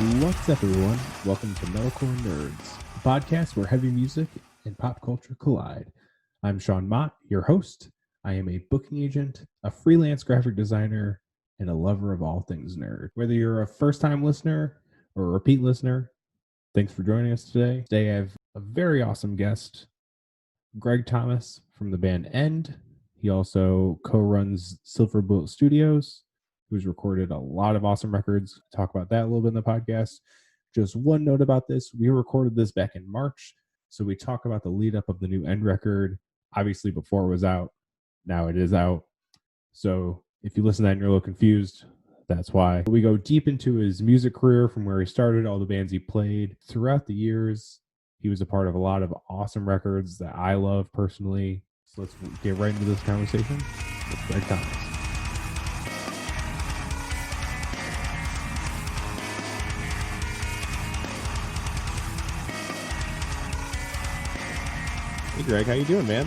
What's up, everyone? Welcome to Metalcore Nerds, a podcast where heavy music and pop culture collide. I'm Sean Mott, your host. I am a booking agent, a freelance graphic designer, and a lover of all things nerd. Whether you're a first-time listener or a repeat listener, thanks for joining us today. Today I have a very awesome guest, Greg Thomas from the band End. He also co-runs Silver Bullet Studios, who's recorded a lot of awesome records. Talk about that a little bit in the podcast. Just one note about this. We recorded this back in March, so we talk about the lead up of the new End record, obviously before it was out. Now it is out. So if you listen to that and you're a little confused, that's why. We go deep into his music career from where he started, all the bands he played throughout the years. He was a part of a lot of awesome records that I love personally. So let's get right into this conversation with Greg Thomas. Hey Greg, how you doing, man?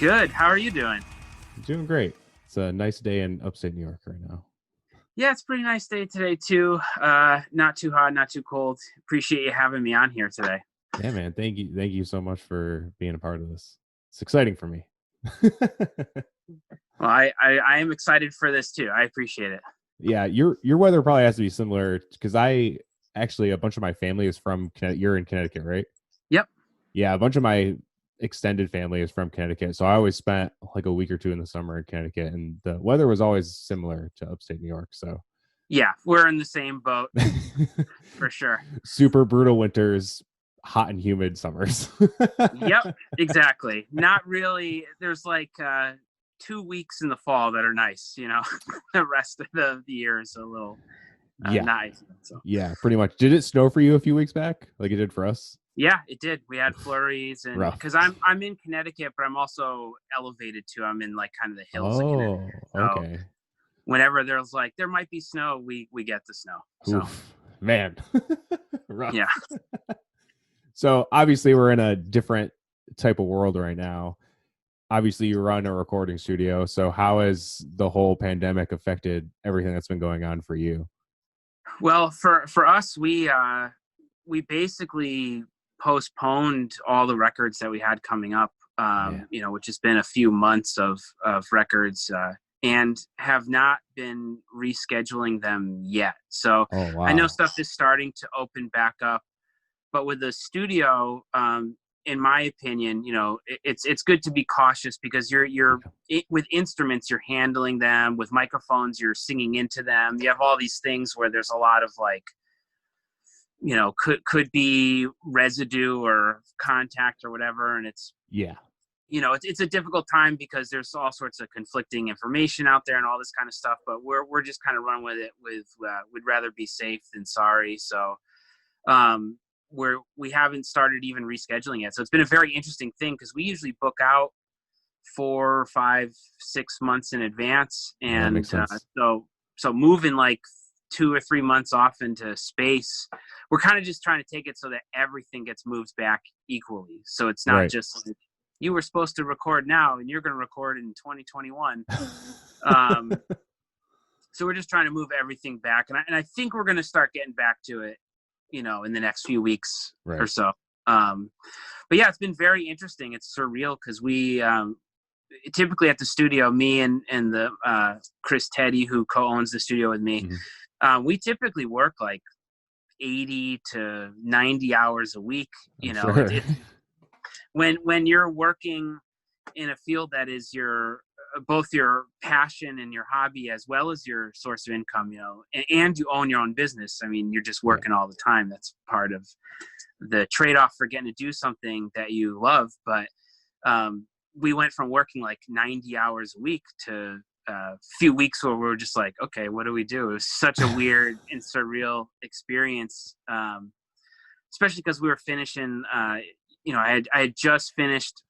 Good. How are you doing? I'm doing great. It's a nice day in upstate New York right now. Yeah, it's a pretty nice day today too. Not too hot, not too cold. Appreciate you having me on here today. Yeah, man. Thank you so much for being a part of this. It's exciting for me. Well, I am excited for this too. I appreciate it. Yeah, your weather probably has to be similar because a bunch of my family is from Connecticut. You're in Connecticut, right? Yep. Yeah, a bunch of my extended family is from Connecticut, so I always spent like a week or two in the summer in Connecticut, and the weather was always similar to upstate New York. So yeah, we're in the same boat for sure. Super brutal winters, hot and humid summers. Yep, exactly. Not really. There's like 2 weeks in the fall that are nice. The rest of the year is a little nice. So. Yeah, pretty much. Did it snow for you a few weeks back, like it did for us? Yeah, it did. We had flurries, and because I'm in Connecticut, but I'm also elevated too. I'm in like kind of the hills of Connecticut. So okay. Whenever there might be snow, we get the snow. So. Oof, man. Rough. Yeah. So obviously we're in a different type of world right now. Obviously you run a recording studio. So how has the whole pandemic affected everything that's been going on for you? Well, for us, we basically postponed all the records that we had coming up, which has been a few months of records, and have not been rescheduling them yet. So wow. I know stuff is starting to open back up, but with the studio, in my opinion, it's good to be cautious because you're with instruments, you're handling them. With microphones, you're singing into them. You have all these things where there's a lot of like, could be residue or contact or whatever. And it's a difficult time because there's all sorts of conflicting information out there and all this kind of stuff, but we're just kind of running with it we'd rather be safe than sorry. So, we haven't started even rescheduling yet. So it's been a very interesting thing because we usually book out 4, 5, 6 months in advance. And so moving like 2 or 3 months off into space, we're kind of just trying to take it so that everything gets moved back equally. So it's not just like you were supposed to record now and you're going to record in 2021. So we're just trying to move everything back. And I think we're going to start getting back to it, in the next few weeks or so. But yeah, it's been very interesting. It's surreal because we typically at the studio, me and the Chris Teddy, who co-owns the studio with me, we typically work like 80 to 90 hours a week. When you're working in a field that is both your passion and your hobby as well as your source of income, and you own your own business. I mean, you're just working all the time. That's part of the trade-off for getting to do something that you love. But we went from working like 90 hours a week to a few weeks where we were just like, okay, what do we do? It was such a weird and surreal experience, especially because we were finishing, I had just finished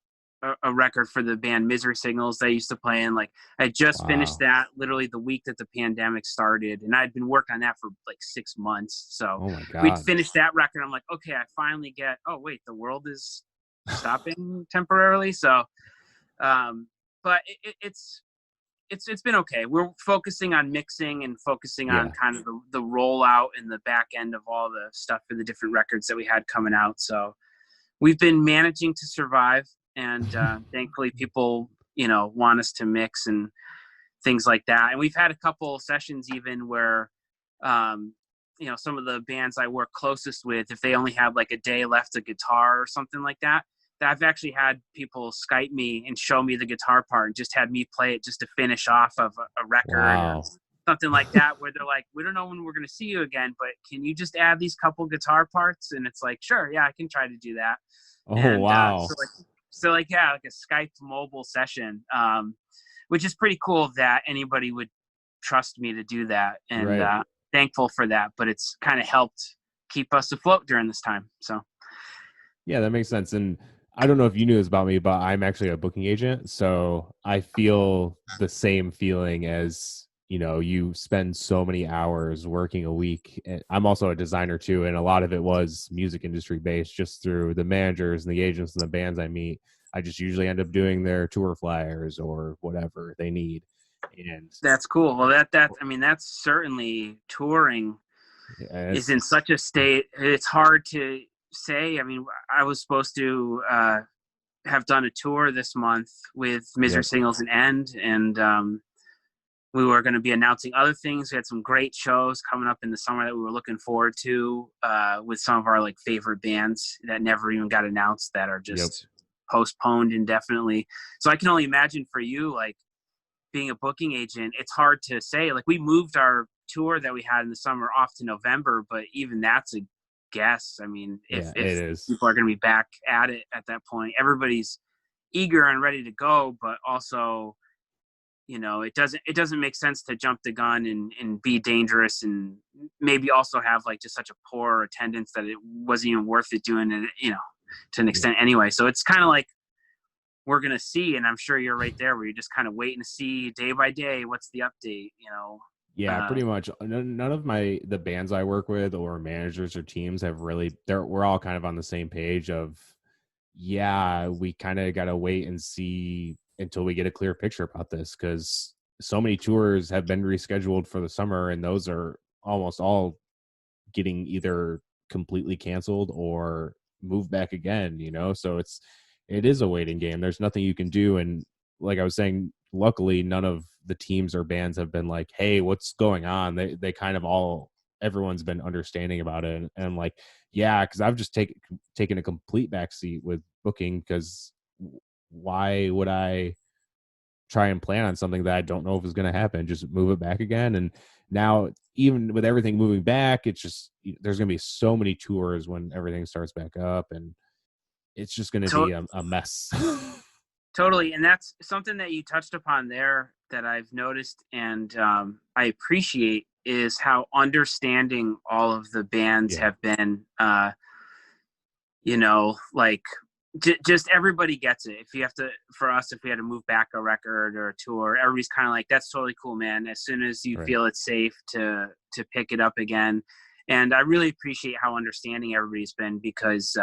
a record for the band Misery Signals that I used to play in. Like I just finished that literally the week that the pandemic started, and I'd been working on that for like 6 months. So we'd finished that record. I'm like, okay, I finally get, oh wait, the world is stopping temporarily. So, but it's it's been okay. We're focusing on mixing and focusing on Yeah. kind of the rollout and the back end of all the stuff for the different records that we had coming out. So we've been managing to survive, and thankfully people, want us to mix and things like that. And we've had a couple sessions even where, some of the bands I work closest with, if they only have like a day left of guitar or something like that, I've actually had people Skype me and show me the guitar part and just had me play it just to finish off of a record or Wow. something like that, where they're like, we don't know when we're going to see you again, but can you just add these couple guitar parts? And it's like, sure, yeah, I can try to do that. Oh, And wow. yeah, like a Skype mobile session, which is pretty cool that anybody would trust me to do that. And Right. thankful for that, but it's kind of helped keep us afloat during this time. So Yeah, that makes sense. And I don't know if you knew this about me, but I'm actually a booking agent. So I feel the same feeling as, you spend so many hours working a week. And I'm also a designer too. And a lot of it was music industry based just through the managers and the agents and the bands I meet. I just usually end up doing their tour flyers or whatever they need. And that's cool. Well, that's certainly touring is in such a state. It's hard to say. I mean, I was supposed to have done a tour this month with Misery yep. Signals and End, and we were going to be announcing other things. We had some great shows coming up in the summer that we were looking forward to with some of our like favorite bands that never even got announced, that are just postponed indefinitely. So I can only imagine for you, like being a booking agent, it's hard to say. Like we moved our tour that we had in the summer off to November, but even that's a guess. I mean, if it is. people are going to be back at it at that point, everybody's eager and ready to go, but also, it doesn't make sense to jump the gun and be dangerous and maybe also have like just such a poor attendance that it wasn't even worth it doing it, to an extent anyway. So it's kind of like, we're going to see, and I'm sure you're right there where you're just kind of waiting to see day by day, what's the update, Yeah, pretty much. None of the bands I work with or managers or teams have really, we're all kind of on the same page of, yeah, we kind of got to wait and see until we get a clear picture about this, because so many tours have been rescheduled for the summer, and those are almost all getting either completely canceled or moved back again, so it is a waiting game. There's nothing you can do. And like I was saying, luckily none of the teams or bands have been like, hey, what's going on? They kind of everyone's been understanding about it. And I'm like, yeah, because I've just taken a complete backseat with booking, because why would I try and plan on something that I don't know if is going to happen? Just move it back again. And now, even with everything moving back, it's just, there's going to be so many tours when everything starts back up, and it's just going to be a mess. Totally. And that's something that you touched upon there that I've noticed, and I appreciate, is how understanding all of the bands have been. Like just everybody gets it. If we had to move back a record or a tour, everybody's kind of like, that's totally cool, man. As soon as you feel it's safe to pick it up again. And I really appreciate how understanding everybody's been, because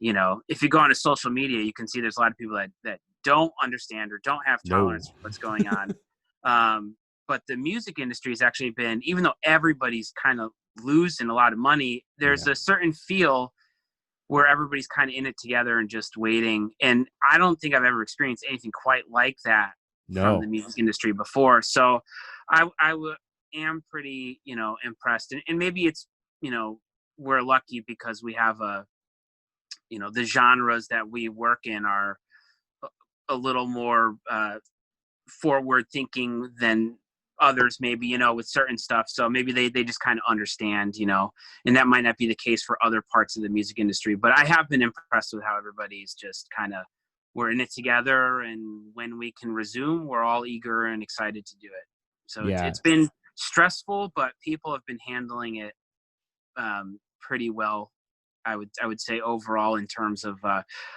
if you go onto social media, you can see there's a lot of people that don't understand or don't have tolerance for what's going on. But the music industry has actually been, even though everybody's kind of losing a lot of money, there's a certain feel where everybody's kind of in it together and just waiting. And I don't think I've ever experienced anything quite like that from the music industry before. So I am pretty, impressed. And maybe it's, we're lucky because we have the genres that we work in are a little more forward thinking than others, maybe, with certain stuff. So maybe they just kind of understand, and that might not be the case for other parts of the music industry. But I have been impressed with how everybody's just kind of, we're in it together, and when we can resume, we're all eager and excited to do it. So it's been stressful, but people have been handling it pretty well, I would say, overall, in terms of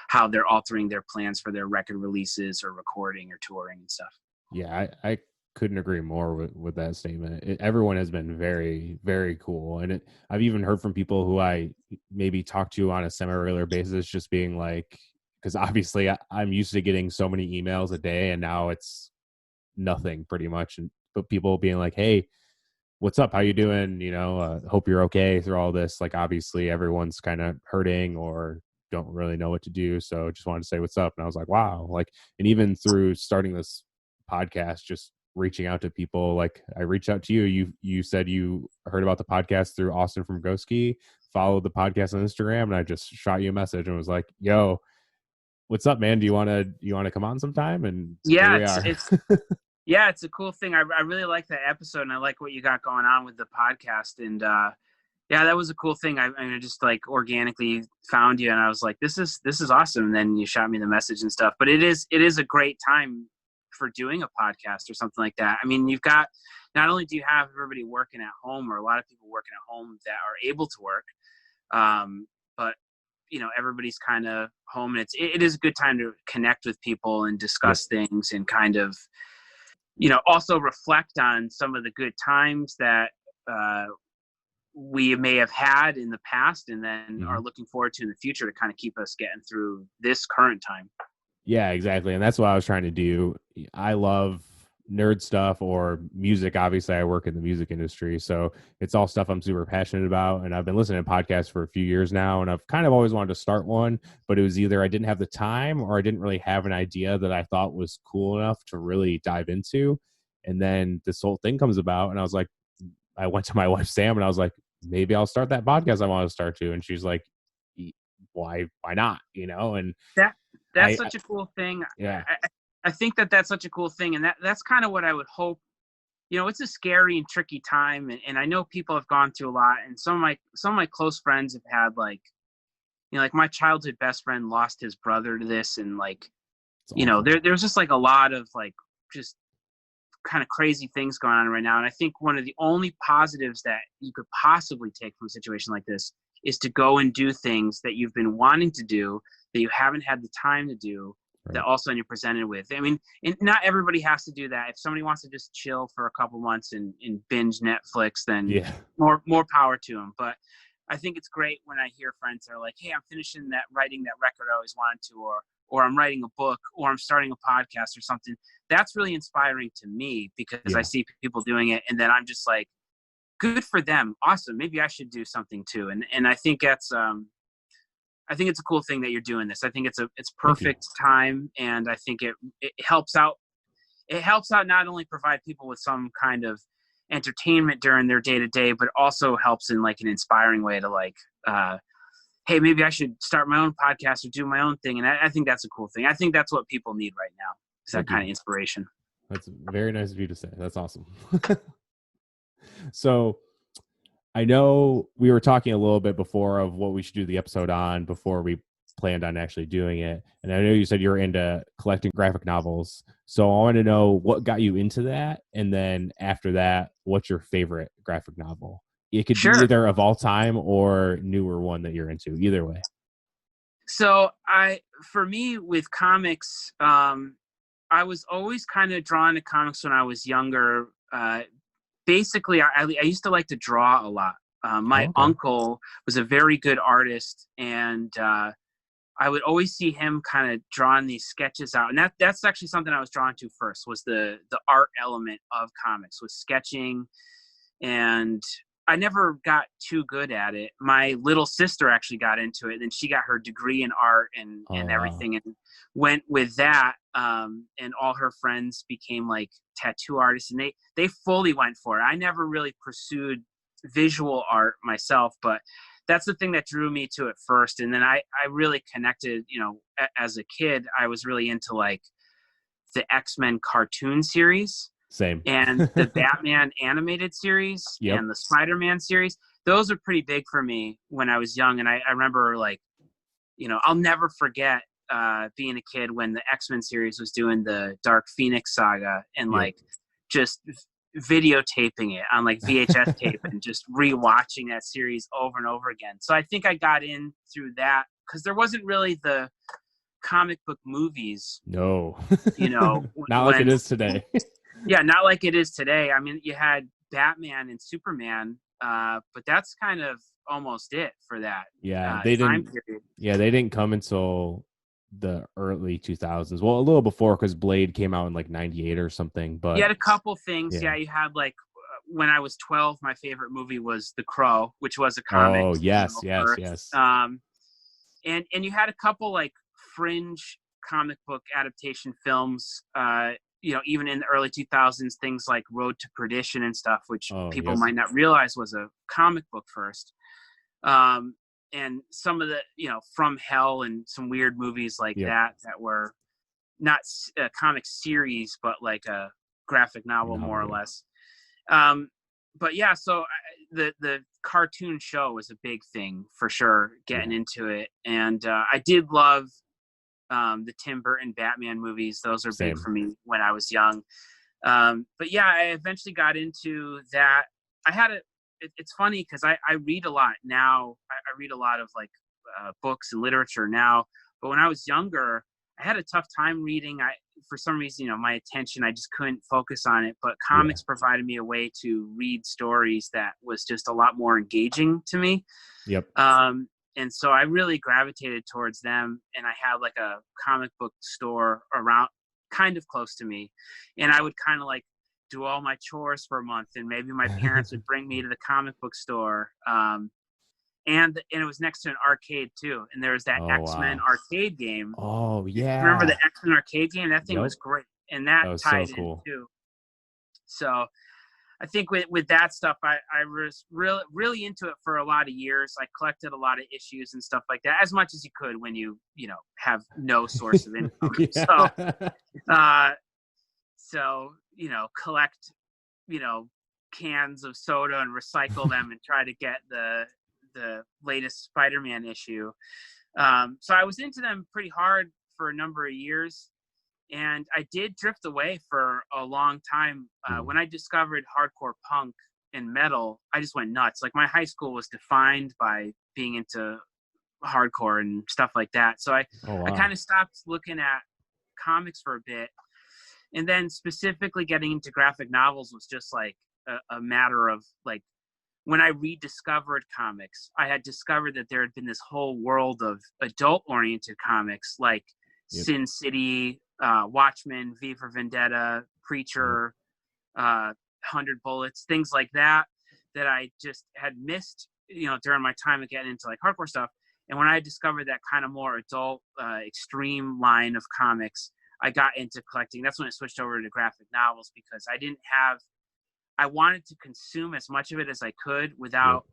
how they're altering their plans for their record releases or recording or touring and stuff. Yeah, I couldn't agree more with that statement. Everyone has been very, very cool. And I've even heard from people who I maybe talk to on a semi-regular basis, just being like, because obviously I'm used to getting so many emails a day, and now it's nothing pretty much. But people being like, hey, what's up? How you doing? Hope you're okay through all this. Like, obviously everyone's kind of hurting or don't really know what to do. So just wanted to say what's up. And I was like, wow. Like, and even through starting this podcast, just reaching out to people, like I reached out to you. You said you heard about the podcast through Austin from Goski, followed the podcast on Instagram, and I just shot you a message and was like, yo, what's up, man? Do you want to come on sometime? And here Yeah, we are. yeah, it's a cool thing. I really like that episode, and I like what you got going on with the podcast. And yeah, that was a cool thing. I just like organically found you, and I was like, this is awesome. And then you shot me the message and stuff. But it is a great time for doing a podcast or something like that. I mean, you've got, not only do you have everybody working at home, or a lot of people working at home that are able to work, but everybody's kind of home, and it is a good time to connect with people and discuss things, and kind of also reflect on some of the good times that we may have had in the past, and then are looking forward to in the future, to kind of keep us getting through this current time. Yeah, exactly. And that's what I was trying to do. I love nerd stuff or music. Obviously, I work in the music industry, so it's all stuff I'm super passionate about. And I've been listening to podcasts for a few years now, and I've kind of always wanted to start one, but it was either I didn't have the time or I didn't really have an idea that I thought was cool enough to really dive into. And then this whole thing comes about, and I was like, I went to my wife, Sam, and I was like, maybe I'll start that podcast I want to start to. And she's like, why not? And that's such a cool thing. Yeah. I think that's such a cool thing, and that's kind of what I would hope. It's a scary and tricky time, and I know people have gone through a lot, and some of my close friends have had like my childhood best friend lost his brother to this, and like there's just like a lot of like just kind of crazy things going on right now. And I think one of the only positives that you could possibly take from a situation like this is to go and do things that you've been wanting to do that you haven't had the time to do, that all of a sudden you're presented with. I mean, and not everybody has to do that. If somebody wants to just chill for a couple months and binge Netflix, then more power to them. But I think it's great when I hear friends that are like, hey, I'm finishing writing that record I always wanted to, or I'm writing a book, or I'm starting a podcast or something. That's really inspiring to me, because I see people doing it, and then I'm just like, good for them. Awesome. Maybe I should do something too. And I think that's, I think it's a cool thing that you're doing this. I think it's perfect time. And I think it helps out. It helps out not only provide people with some kind of entertainment during their day to day, but also helps in like an inspiring way to like, hey, maybe I should start my own podcast or do my own thing. And I think that's a cool thing. I think that's what people need right now, is that kind of inspiration. That's very nice of you to say. That's awesome. So I know we were talking a little bit before of what we should do the episode on before we planned on actually doing it. And I know you said you were into collecting graphic novels. So I want to know what got you into that. And then after that, what's your favorite graphic novel? It could be either of all time or newer one that you're into, either way. So for me with comics, I was always kind of drawn to comics when I was younger. Basically, I used to like to draw a lot. My uncle was a very good artist, and I would always see him kind of drawing these sketches out. And that's actually something I was drawn to first, was the art element of comics, was sketching. And I never got too good at it. My little sister actually got into it, and she got her degree in art and everything, and went with that. And all her friends became like tattoo artists, and they fully went for it. I never really pursued visual art myself, but that's the thing that drew me to it first. And then I really connected, as a kid, I was really into like the X-Men cartoon series. Same. And the Batman animated series and the Spider-Man series. Those are pretty big for me when I was young. And I remember like, I'll never forget being a kid when the X-Men series was doing the Dark Phoenix saga, and like just videotaping it on like VHS tape and just rewatching that series over and over again. So I think I got in through that, because there wasn't really the comic book movies. No. Not like it is today. Yeah, not like it is today. I mean, you had Batman and Superman, but that's kind of almost it for that. Yeah, they didn't. Period. Yeah, they didn't come until the early 2000s. Well, a little before, because Blade came out in like 98 or something. But you had a couple things. yeah. You had like when I was 12, my favorite movie was The Crow, which was a comic. Oh, yes, yes, first. yes. And you had a couple like fringe comic book adaptation films. Even in the early 2000s, things like Road to Perdition and stuff, which people might not realize was a comic book first. And some of the, From Hell and some weird movies like that were not comic series, but like a graphic novel, more or less. But yeah, so the cartoon show was a big thing for sure, getting into it. And I did love the Tim Burton Batman movies. Those are big for me when I was young. But yeah, I eventually got into that. It's funny because I read a lot now. I read a lot of like books and literature now. But when I was younger, I had a tough time reading. For some reason, my attention, I just couldn't focus on it. But comics provided me a way to read stories that was just a lot more engaging to me. Yep. And so I really gravitated towards them. And I had like a comic book store around kind of close to me. And I would kind of like do all my chores for a month. And maybe my parents would bring me to the comic book store. And it was next to an arcade too. And there was that X-Men arcade game. Oh yeah. Remember the X-Men arcade game? That thing was great. And that was tied so cool. in too. So I think with that stuff, I was really into it for a lot of years. I collected a lot of issues and stuff like that, as much as you could when you have no source of income. So collect cans of soda and recycle them and try to get the latest Spider-Man issue. So I was into them pretty hard for a number of years. And I did drift away for a long time. When I discovered hardcore punk and metal, I just went nuts. Like my high school was defined by being into hardcore and stuff like that. So I kind of stopped looking at comics for a bit. And then specifically getting into graphic novels was just like a matter of like, when I rediscovered comics, I had discovered that there had been this whole world of adult-oriented comics like Sin City, Watchmen, V for Vendetta, Preacher, 100 Bullets, things like that I just had missed, during my time of getting into like hardcore stuff. And when I discovered that kind of more adult, extreme line of comics, I got into collecting. That's when it switched over to graphic novels because I wanted to consume as much of it as I could without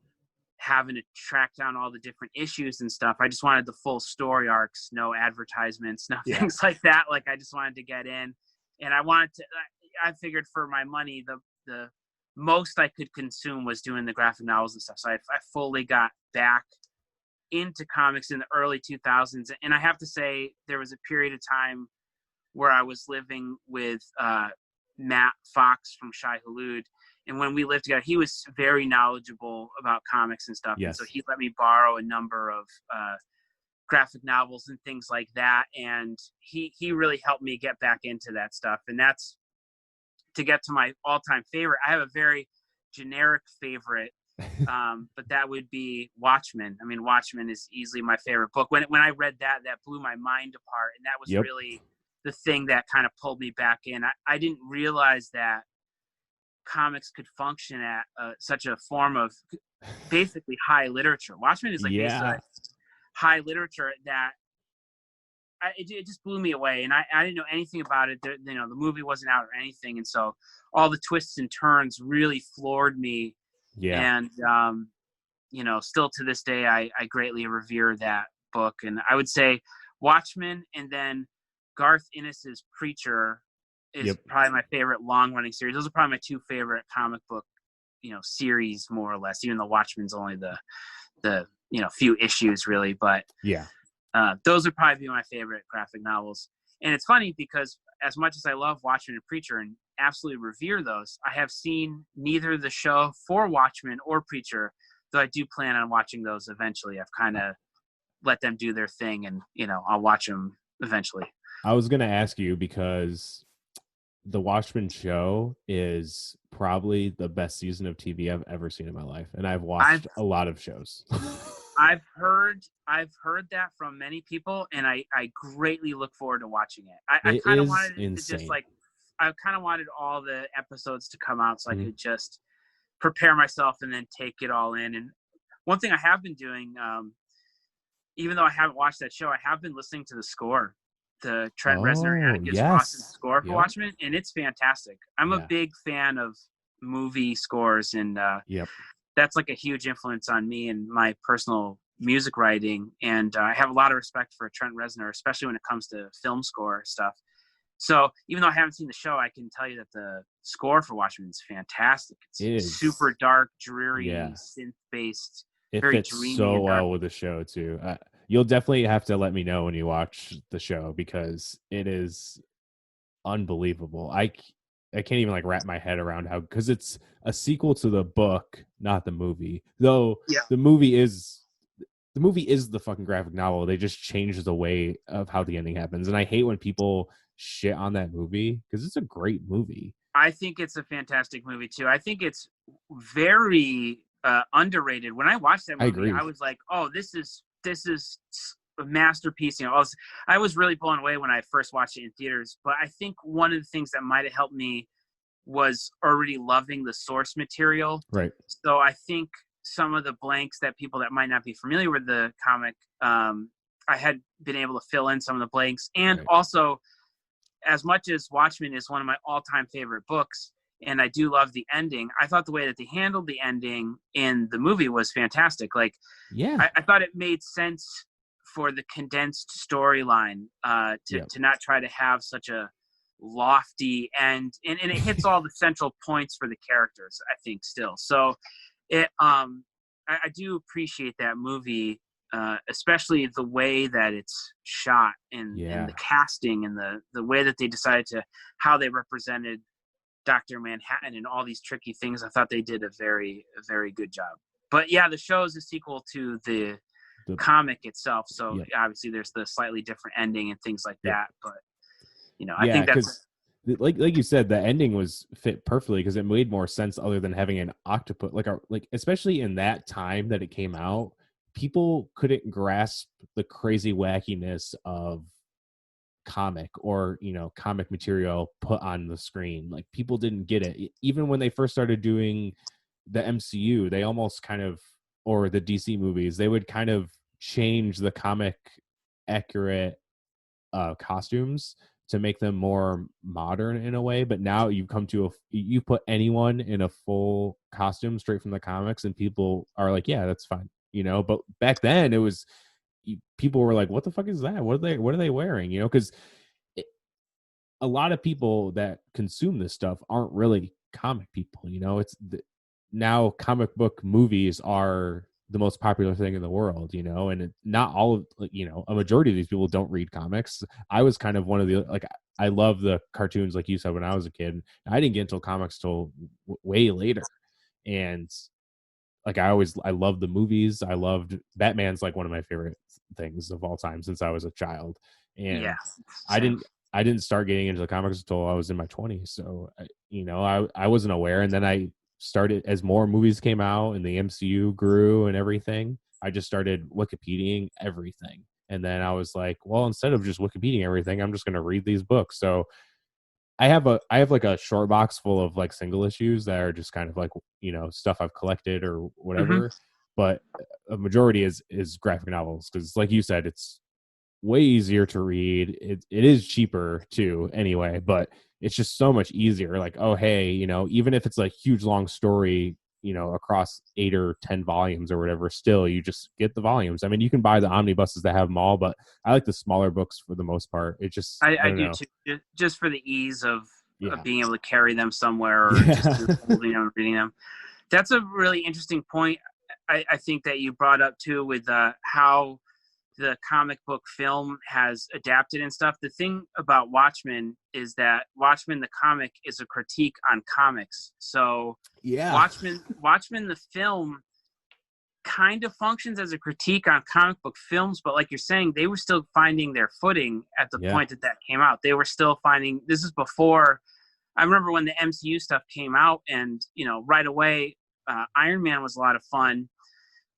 having to track down all the different issues and stuff. I just wanted the full story arcs, no advertisements, no things like that. Like I just wanted to get in, and I figured for my money, the most I could consume was doing the graphic novels and stuff. So I fully got back into comics in the early 2000s. And I have to say there was a period of time where I was living with Matt Fox from Shai Hulud. And when we lived together, he was very knowledgeable about comics and stuff. Yes. And so he let me borrow a number of graphic novels and things like that. And he really helped me get back into that stuff. And that's to get to my all-time favorite. I have a very generic favorite, but that would be Watchmen. I mean, Watchmen is easily my favorite book. When I read that blew my mind apart. And that was really the thing that kind of pulled me back in. I didn't realize that comics could function at such a form of basically high literature. Watchmen is like basically high literature that it just blew me away. And I didn't know anything about it. The movie wasn't out or anything. And so all the twists and turns really floored me. Yeah. And, still to this day, I greatly revere that book. And I would say Watchmen and then Garth Ennis's Preacher is probably my favorite long-running series. Those are probably my two favorite comic book, series, more or less. Even though Watchmen's only the few issues, really. But those would probably be my favorite graphic novels. And it's funny because as much as I love Watchmen and Preacher and absolutely revere those, I have seen neither the show for Watchmen or Preacher, though I do plan on watching those eventually. I've kind of let them do their thing, and I'll watch them eventually. I was going to ask you because the Watchmen show is probably the best season of TV I've ever seen in my life. And I've watched a lot of shows. I've heard that from many people, and I greatly look forward to watching it. I It kind of is wanted it to just insane. like, I kind of wanted all the episodes to come out so I Mhm. could just prepare myself and then take it all in. And one thing I have been doing, even though I haven't watched that show, I have been listening to the score, the Trent Reznor, Oh, Atticus Ross yes. score for Yep. Watchmen, and it's fantastic. I'm a Yeah. big fan of movie scores, and Yep. that's like a huge influence on me and my personal music writing. And I have a lot of respect for Trent Reznor, especially when it comes to film score stuff. So even though I haven't seen the show, I can tell you that the score for Watchmen is fantastic. It's It is. super dark, dreary, Yeah. synth-based, It very fits dreamy so and dark. well with the show too. You'll definitely have to let me know when you watch the show because it is unbelievable. I can't even like wrap my head around how, because it's a sequel to the book, not the movie. Though Yeah. the movie is the fucking graphic novel. They just changed the way of how the ending happens, and I hate when people shit on that movie because it's a great movie. I think it's a fantastic movie too. I think it's very underrated. When I watched that I movie, agree. I was like, "Oh, this is a masterpiece." You know, I was really blown away when I first watched it in theaters. But I think one of the things that might have helped me was already loving the source material. Right. So I think some of the blanks that people that might not be familiar with the comic, I had been able to fill in some of the blanks, and Right. also, as much as Watchmen is one of my all-time favorite books, and I do love the ending, I thought the way that they handled the ending in the movie was fantastic. Like, Yeah. I thought it made sense for the condensed storyline to not try to have such a lofty end, and it hits all the central points for the characters, I think, still. So it I do appreciate that movie, especially the way that it's shot and the casting and the way that they decided to, how they represented Dr. Manhattan and all these tricky things. I thought they did a very good job. But yeah, the show is a sequel to the comic itself, so obviously there's the slightly different ending and things like that. But you know, I think that's like you said, the ending was fit perfectly because it made more sense other than having an octopus, like especially in that time that it came out, people couldn't grasp the crazy wackiness of comic or comic material put on the screen. Like, people didn't get it even when they first started doing the MCU. They almost kind of, or the DC movies, they would kind of change the comic accurate costumes to make them more modern in a way. But now you put anyone in a full costume straight from the comics and people are like, yeah, that's fine, but back then it was, people were like, what the fuck is that? What are they wearing? Because a lot of people that consume this stuff aren't really comic people. Now comic book movies are the most popular thing in the world, and not all of, a majority of these people don't read comics. I was kind of one of the, like, I love the cartoons, like you said, when I was a kid. I didn't get into comics till way later. And like, I loved the movies. I loved Batman's, like, one of my favorite things of all time since I was a child. And I didn't start getting into the comics until I was in my 20s. So, I wasn't aware. And then I started, as more movies came out and the MCU grew and everything, I just started Wikipediaing everything. And then I was like, well, instead of just Wikipediaing everything, I'm just going to read these books. So I have like a short box full of like single issues that are just kind of like, stuff I've collected or whatever. But a majority is graphic novels because, like you said, it's way easier to read. It is cheaper too anyway, but it's just so much easier. Like, oh, hey, even if it's a huge long story, across 8 or 10 volumes or whatever, still you just get the volumes. I mean, you can buy the omnibuses that have them all, but I like the smaller books for the most part. It just, I do too, just for the ease of being able to carry them somewhere, or just holding them and reading them. That's a really interesting point. I think that you brought up too, with how the comic book film has adapted and stuff. The thing about Watchmen is that Watchmen the comic is a critique on comics. So Watchmen the film kind of functions as a critique on comic book films, but like you're saying, they were still finding their footing at the point that came out. They were still finding, this is before, I remember when the MCU stuff came out, and right away, Iron Man was a lot of fun,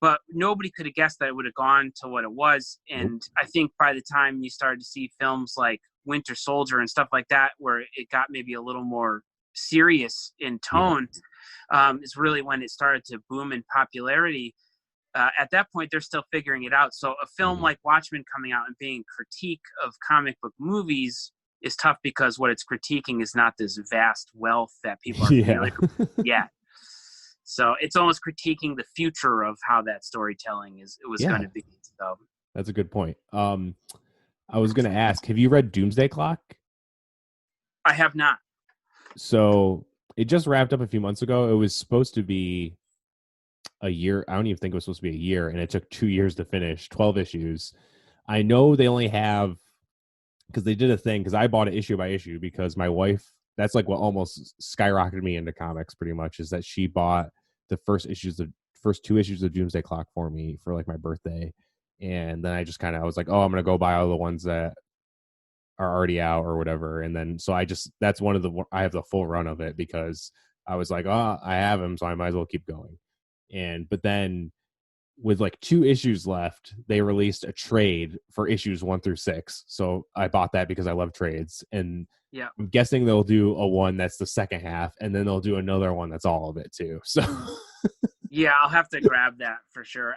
but nobody could have guessed that it would have gone to what it was. And I think by the time you started to see films like Winter Soldier and stuff like that, where it got maybe a little more serious in tone, is really when it started to boom in popularity. At that point, they're still figuring it out. So a film like Watchmen coming out and being a critique of comic book movies is tough, because what it's critiquing is not this vast wealth that people are familiar with yet. So it's almost critiquing the future of how that storytelling was going to be. So that's a good point. I was going to ask, have you read Doomsday Clock? I have not. So it just wrapped up a few months ago. It was supposed to be a year. I don't even think it was supposed to be a year, and it took 2 years to finish, 12 issues. I know they only have, because they did a thing, because I bought it issue by issue, because my wife, that's like what almost skyrocketed me into comics pretty much, is that she bought the first 2 issues of Doomsday Clock for me for like my birthday. And then I just I was like, oh, I'm going to go buy all the ones that are already out or whatever. And then, so that's one of I have the full run of it, because I was like, oh, I have them, so I might as well keep going. But then with like 2 issues left, they released a trade for issues 1 through 6. So I bought that because I love trades. And I'm guessing they'll do a one that's the second half, and then they'll do another one that's all of it too. So yeah, I'll have to grab that for sure.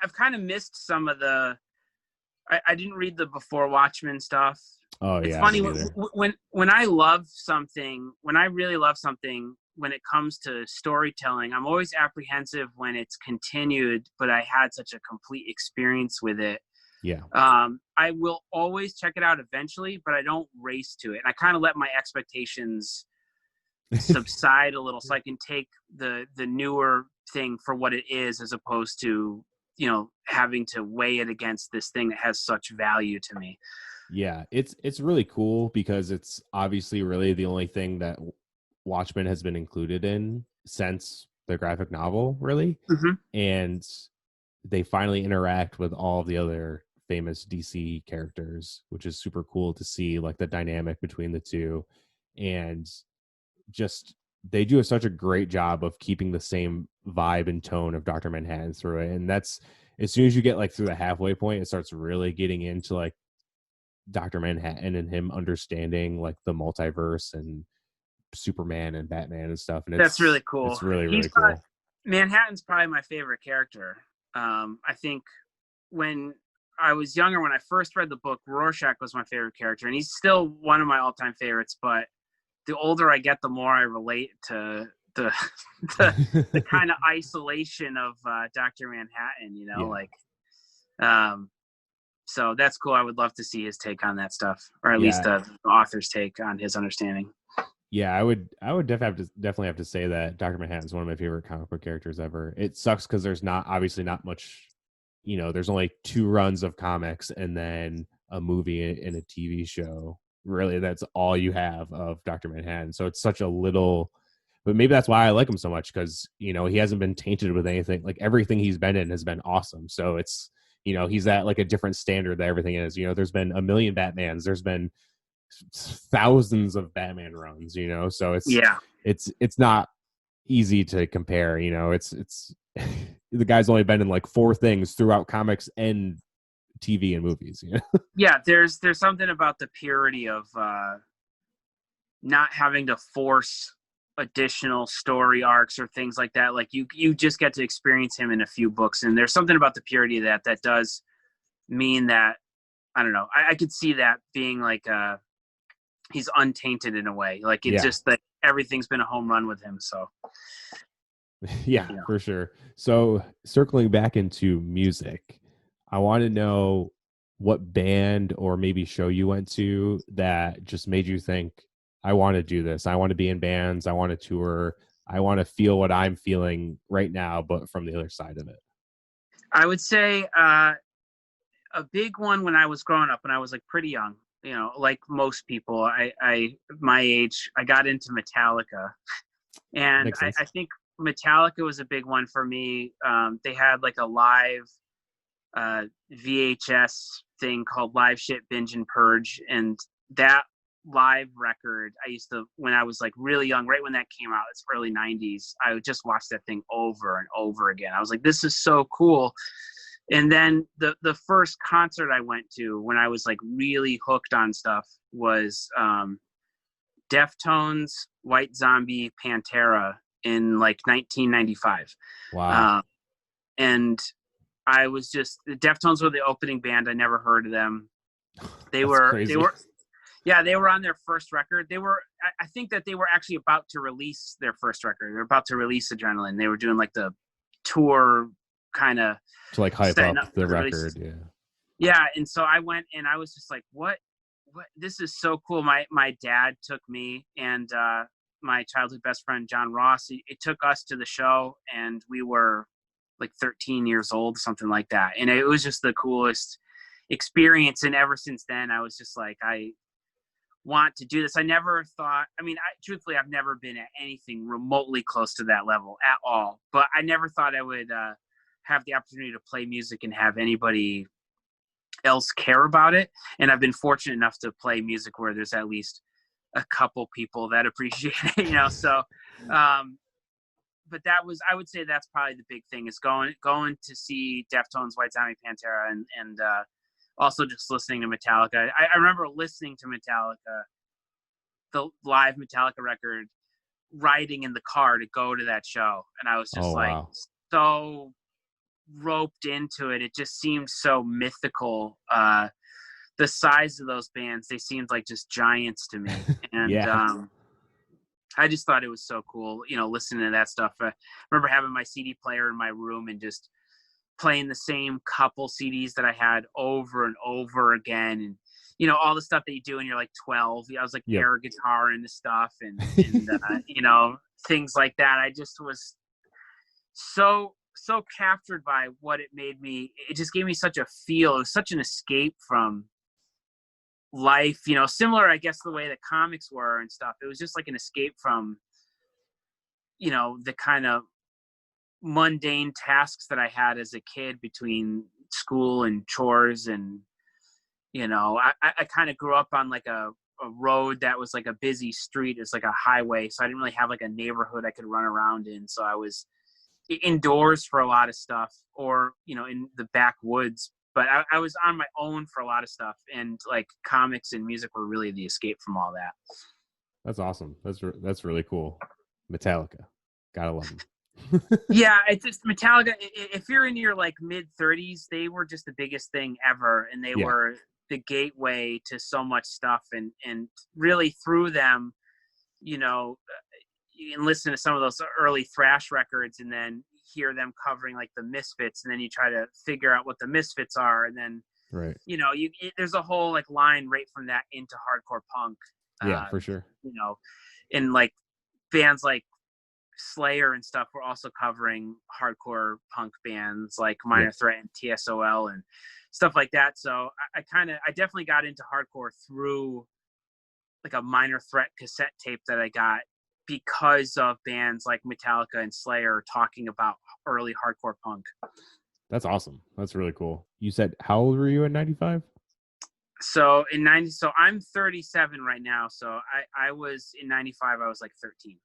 I've kind of missed some of the, I didn't read the Before Watchmen stuff. Oh, it's yeah, funny when I love something, when I really love something, when it comes to storytelling, I'm always apprehensive when it's continued, but I had such a complete experience with it. Yeah. I will always check it out eventually, but I don't race to it. And I kind of let my expectations subside a little, so I can take the newer thing for what it is, as opposed to, having to weigh it against this thing that has such value to me. Yeah, it's really cool, because it's obviously really the only thing that Watchmen has been included in since the graphic novel, really. And they finally interact with all of the other famous DC characters, which is super cool to see, like the dynamic between the two. And just, they do such a great job of keeping the same vibe and tone of Dr. Manhattan through it. And that's, as soon as you get like through the halfway point, it starts really getting into like Dr. Manhattan and him understanding like the multiverse and Superman and Batman and stuff. And that's really cool. It's really cool. Manhattan's probably my favorite character. I think when I was younger, when I first read the book, Rorschach was my favorite character, and he's still one of my all-time favorites. But the older I get, the more I relate to the kind of isolation of Dr. Manhattan. So that's cool. I would love to see his take on that stuff, or at least the author's take on his understanding. Yeah, I would definitely have to say that Dr. Manhattan is one of my favorite comic book characters ever. It sucks because there's obviously not much, there's only 2 runs of comics and then a movie and a TV show. Really, that's all you have of Dr. Manhattan. So it's such a little, but maybe that's why I like him so much, because, he hasn't been tainted with anything. Like everything he's been in has been awesome. So it's, he's at like a different standard that everything is. There's been a million Batmans. There's been thousands of Batman runs, so it's not easy to compare. It's the guy's only been in like 4 things throughout comics and TV and movies. Yeah, there's something about the purity of not having to force additional story arcs or things like that. Like you just get to experience him in a few books, and there's something about the purity of that does mean that, I don't know, I could see that being like he's untainted in a way. Like it's just that everything's been a home run with him. So yeah, for sure. So circling back into music, I want to know what band or maybe show you went to that just made you think, I want to do this. I want to be in bands. I want to tour. I want to feel what I'm feeling right now, but from the other side of it. I would say a big one when I was growing up, when I was like pretty young, like most people, I my age, I got into Metallica, and I think Metallica was a big one for me. They had like a live VHS thing called Live Shit Binge and Purge, and that live record. I used to, when I was like really young, right when that came out, it's early 90s, I would just watch that thing over and over again. I was like, this is so cool. And then the first concert I went to when I was like really hooked on stuff was Deftones, White Zombie, Pantera in like 1995. Wow. And I was just, the Deftones were the opening band. I never heard of them. They were on their first record. I think that they were actually about to release their first record. They were about to release Adrenaline. They were doing like the tour kind of to like hype up the record. Yeah. And so I went and I was just like, what, this is so cool. My dad took me and my childhood best friend, John Ross, it took us to the show, and we were like 13 years old, something like that. And it was just the coolest experience. And ever since then, I was just like, I want to do this. I never thought, truthfully, I've never been at anything remotely close to that level at all, but I never thought I would have the opportunity to play music and have anybody else care about it. And I've been fortunate enough to play music where there's at least a couple people that appreciate it, so but that was, I would say that's probably the big thing, is going to see Deftones, White Zombie, Pantera, and also just listening to Metallica. I remember listening to Metallica, the live Metallica record, riding in the car to go to that show, and I was just so roped into it. It just seemed so mythical. The size of those bands, they seemed like just giants to me. And I just thought it was so cool, listening to that stuff. I remember having my CD player in my room and just playing the same couple CDs that I had over and over again. And, all the stuff that you do when you're like 12. I was like air guitar into stuff and things like that. I just was so captured by what it made me. It just gave me such a feel. It was such an escape from life, similar, I guess, the way that comics were and stuff. It was just like an escape from, the kind of mundane tasks that I had as a kid between school and chores. And, I kind of grew up on like a road that was like a busy street. It's like a highway. So I didn't really have like a neighborhood I could run around in. So I was indoors for a lot of stuff, or, in the backwoods. But I was on my own for a lot of stuff, and like comics and music were really the escape from all that. That's awesome. That's really cool. Metallica, gotta love them. Yeah, it's just Metallica. If you're in your like mid 30s, they were just the biggest thing ever, and they were the gateway to so much stuff. And really through them, you can listen to some of those early thrash records, and then hear them covering like the Misfits, and then you try to figure out what the Misfits are, and then there's a whole like line right from that into hardcore punk. For sure. And like bands like Slayer and stuff were also covering hardcore punk bands like Minor Threat and TSOL and stuff like that. So I definitely got into hardcore through like a Minor Threat cassette tape that I got, because of bands like Metallica and Slayer talking about early hardcore punk. That's awesome. That's really cool. You said, how old were you in 95? So I'm 37 right now. So I was in 95, I was like 13.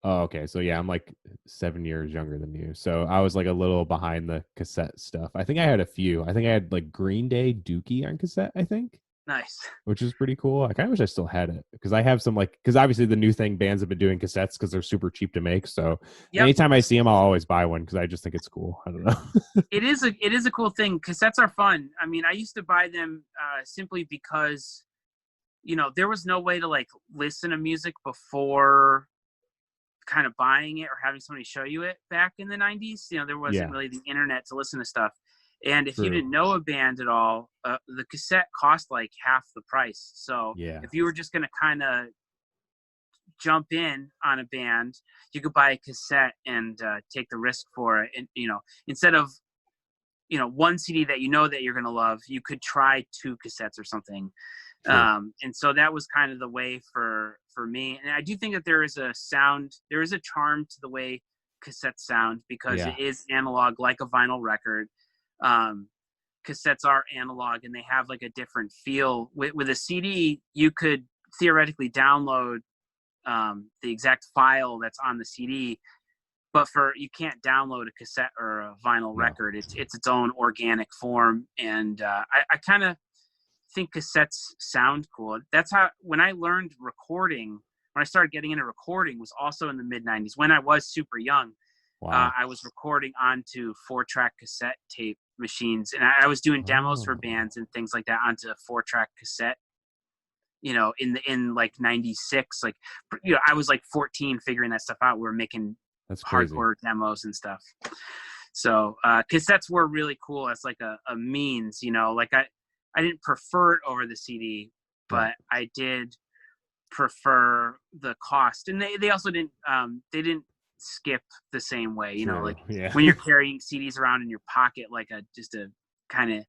Oh, okay. So yeah, I'm like 7 years younger than you. So I was like a little behind the cassette stuff. I think I had a few. I think I had like Green Day Dookie on cassette, I think. Nice. Which is pretty cool. I kind of wish I still had it, because I have some because obviously the new thing, bands have been doing cassettes because they're super cheap to make. So anytime I see them, I'll always buy one because I just think it's cool. I don't know. It is a cool thing. Cassettes are fun. I used to buy them simply because, there was no way to like listen to music before kind of buying it or having somebody show you it back in the 90s. There wasn't really the internet to listen to stuff. And if you didn't know a band at all, the cassette cost like half the price. So if you were just going to kind of jump in on a band, you could buy a cassette and take the risk for it. And, instead of, one CD that that you're going to love, you could try 2 cassettes or something. And so that was kind of the way for me. And I do think that there is a charm to the way cassettes sound, because it is analog like a vinyl record. Cassettes are analog and they have like a different feel. With a CD, you could theoretically download the exact file that's on the CD, but you can't download a cassette or a vinyl record. It's its own organic form, and I kind of think cassettes sound cool. That's how, when I learned recording, when I started getting into recording, was also in the mid 90s when I was super young. Wow. I was recording onto 4-track cassette tape machines, and I was doing demos for bands and things like that onto 4-track cassette, in like 96. Like, I was like 14 figuring that stuff out. We were making hardcore demos and stuff. So cassettes were really cool as like a means, like I didn't prefer it over the CD, but I did prefer the cost. And they also didn't skip the same way, like when you're carrying CDs around in your pocket like just a kind of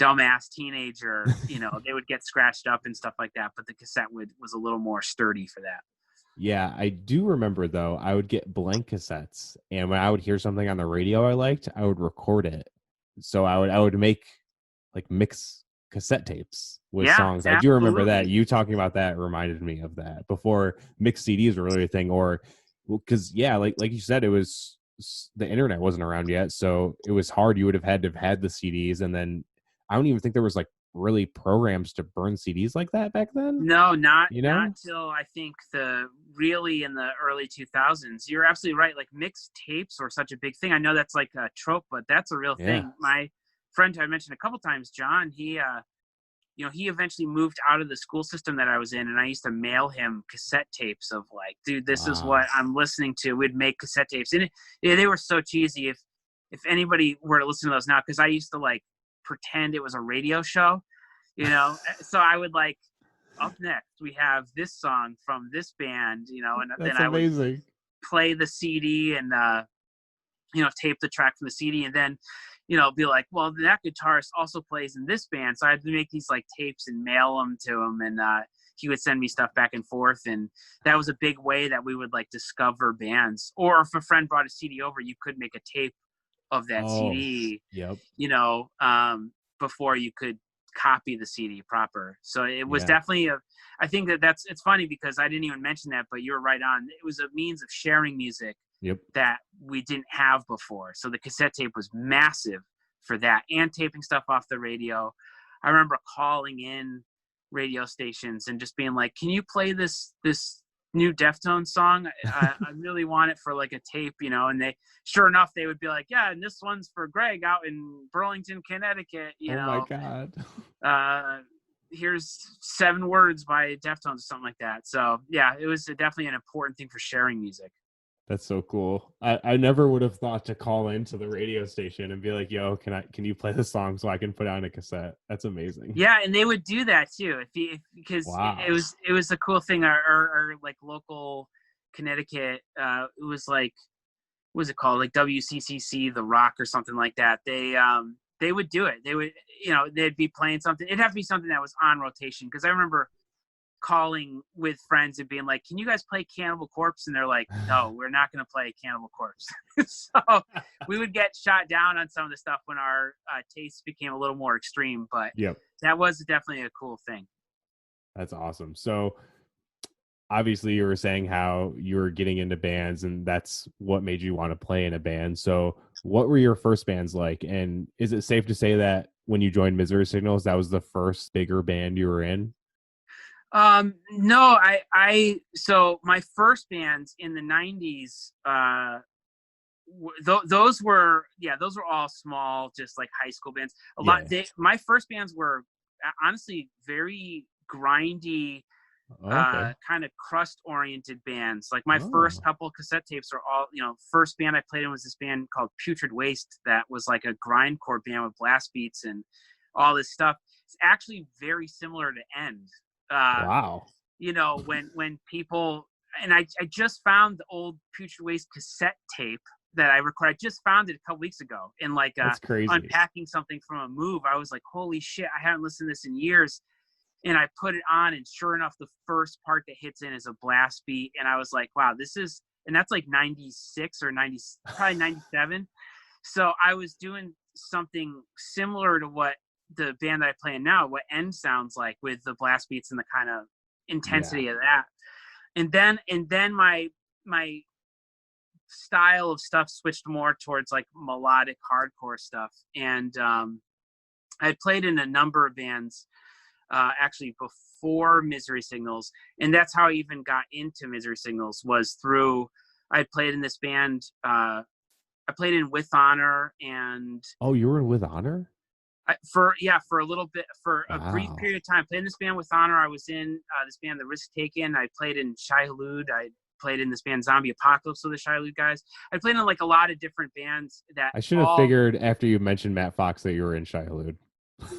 dumbass teenager, they would get scratched up and stuff like that, but the cassette was a little more sturdy for that. Yeah, I do remember though, I would get blank cassettes, and when I would hear something on the radio I liked, I would record it. So I would make like mix cassette tapes with songs. Absolutely. I do remember that. You talking about that reminded me of that before mixed CDs were really a thing, or because like you said, it was the internet wasn't around yet, so it was hard. You would have had to have had the CDs, and then I don't even think there was like really programs to burn CDs like that back then. No, not till I think really in the early 2000s. You're absolutely right. Like mixed tapes were such a big thing. I know that's like a trope, but that's a real thing. My friend I mentioned a couple times, John, he eventually moved out of the school system that I was in, and I used to mail him cassette tapes of like, dude, this is what I'm listening to. We'd make cassette tapes, and they were so cheesy. If anybody were to listen to those now, because I used to like pretend it was a radio show, so I would like, up next we have this song from this band, and that's then amazing. I would play the CD and tape the track from the CD, and then be like, well, that guitarist also plays in this band, so I had to make these like tapes and mail them to him, and he would send me stuff back and forth, and that was a big way that we would like discover bands. Or if a friend brought a CD over, you could make a tape of that CD, before you could copy the CD proper. So it was definitely I think it's funny because I didn't even mention that, but you're right on. It was a means of sharing music that we didn't have before. So the cassette tape was massive for that, and taping stuff off the radio. I remember calling in radio stations and just being like, can you play this new Deftones song? I really want it for like a tape, and they, sure enough, they would be like, yeah, and this one's for Greg out in Burlington, Connecticut, my God. Here's 7 words by Deftones or something like that. So yeah, it was definitely an important thing for sharing music. That's so cool. I never would have thought to call into the radio station and be like, yo, can you play the song so I can put on a cassette? That's amazing. Yeah, and they would do that too, because it was a cool thing. Our like local Connecticut, it was like, what was it called? Like WCCC, The Rock or something like that. They would do it. They would, they'd be playing something. It'd have to be something that was on rotation, because I remember calling with friends and being like, can you guys play Cannibal Corpse? And they're like, no, we're not going to play Cannibal Corpse. So we would get shot down on some of the stuff when our tastes became a little more extreme, but that was definitely a cool thing. That's awesome. So obviously you were saying how you were getting into bands, and that's what made you want to play in a band. So what were your first bands like? And is it safe to say that when you joined Misery Signals, that was the first bigger band you were in? No, so my first bands in the 90s, those were all small, just like high school bands. My first bands were honestly very grindy, kind of crust oriented bands. Like my first couple cassette tapes are all, first band I played in was this band called Putrid Waste. That was like a grindcore band with blast beats and all this stuff. It's actually very similar to End. Wow. When people, and I just found the old Putrid Waste cassette tape that I recorded. I just found it a couple weeks ago in like That's crazy. Unpacking something from a move. I was like, holy shit, I haven't listened to this in years. And I put it on, and sure enough, the first part that hits in is a blast beat. And I was like, wow, and that's like 96 or 90, probably 97. So I was doing something similar to what the band that I play in now, what End sounds like, with the blast beats and the kind of intensity of that. And then my style of stuff switched more towards like melodic hardcore stuff. And I had played in a number of bands actually before Misery Signals, and that's how I even got into Misery Signals, was through I played in this band. I played in With Honor, and Oh, you were with Honor? for a little bit, for a brief Wow. period of time. I played in this band With Honor. I was in this band The Risk Taken. I played in Shai Hulud. I played in this band Zombie Apocalypse with the Shai Hulud guys. I played in like a lot of different bands that I should have figured after you mentioned Matt Fox that you were in Shai Hulud.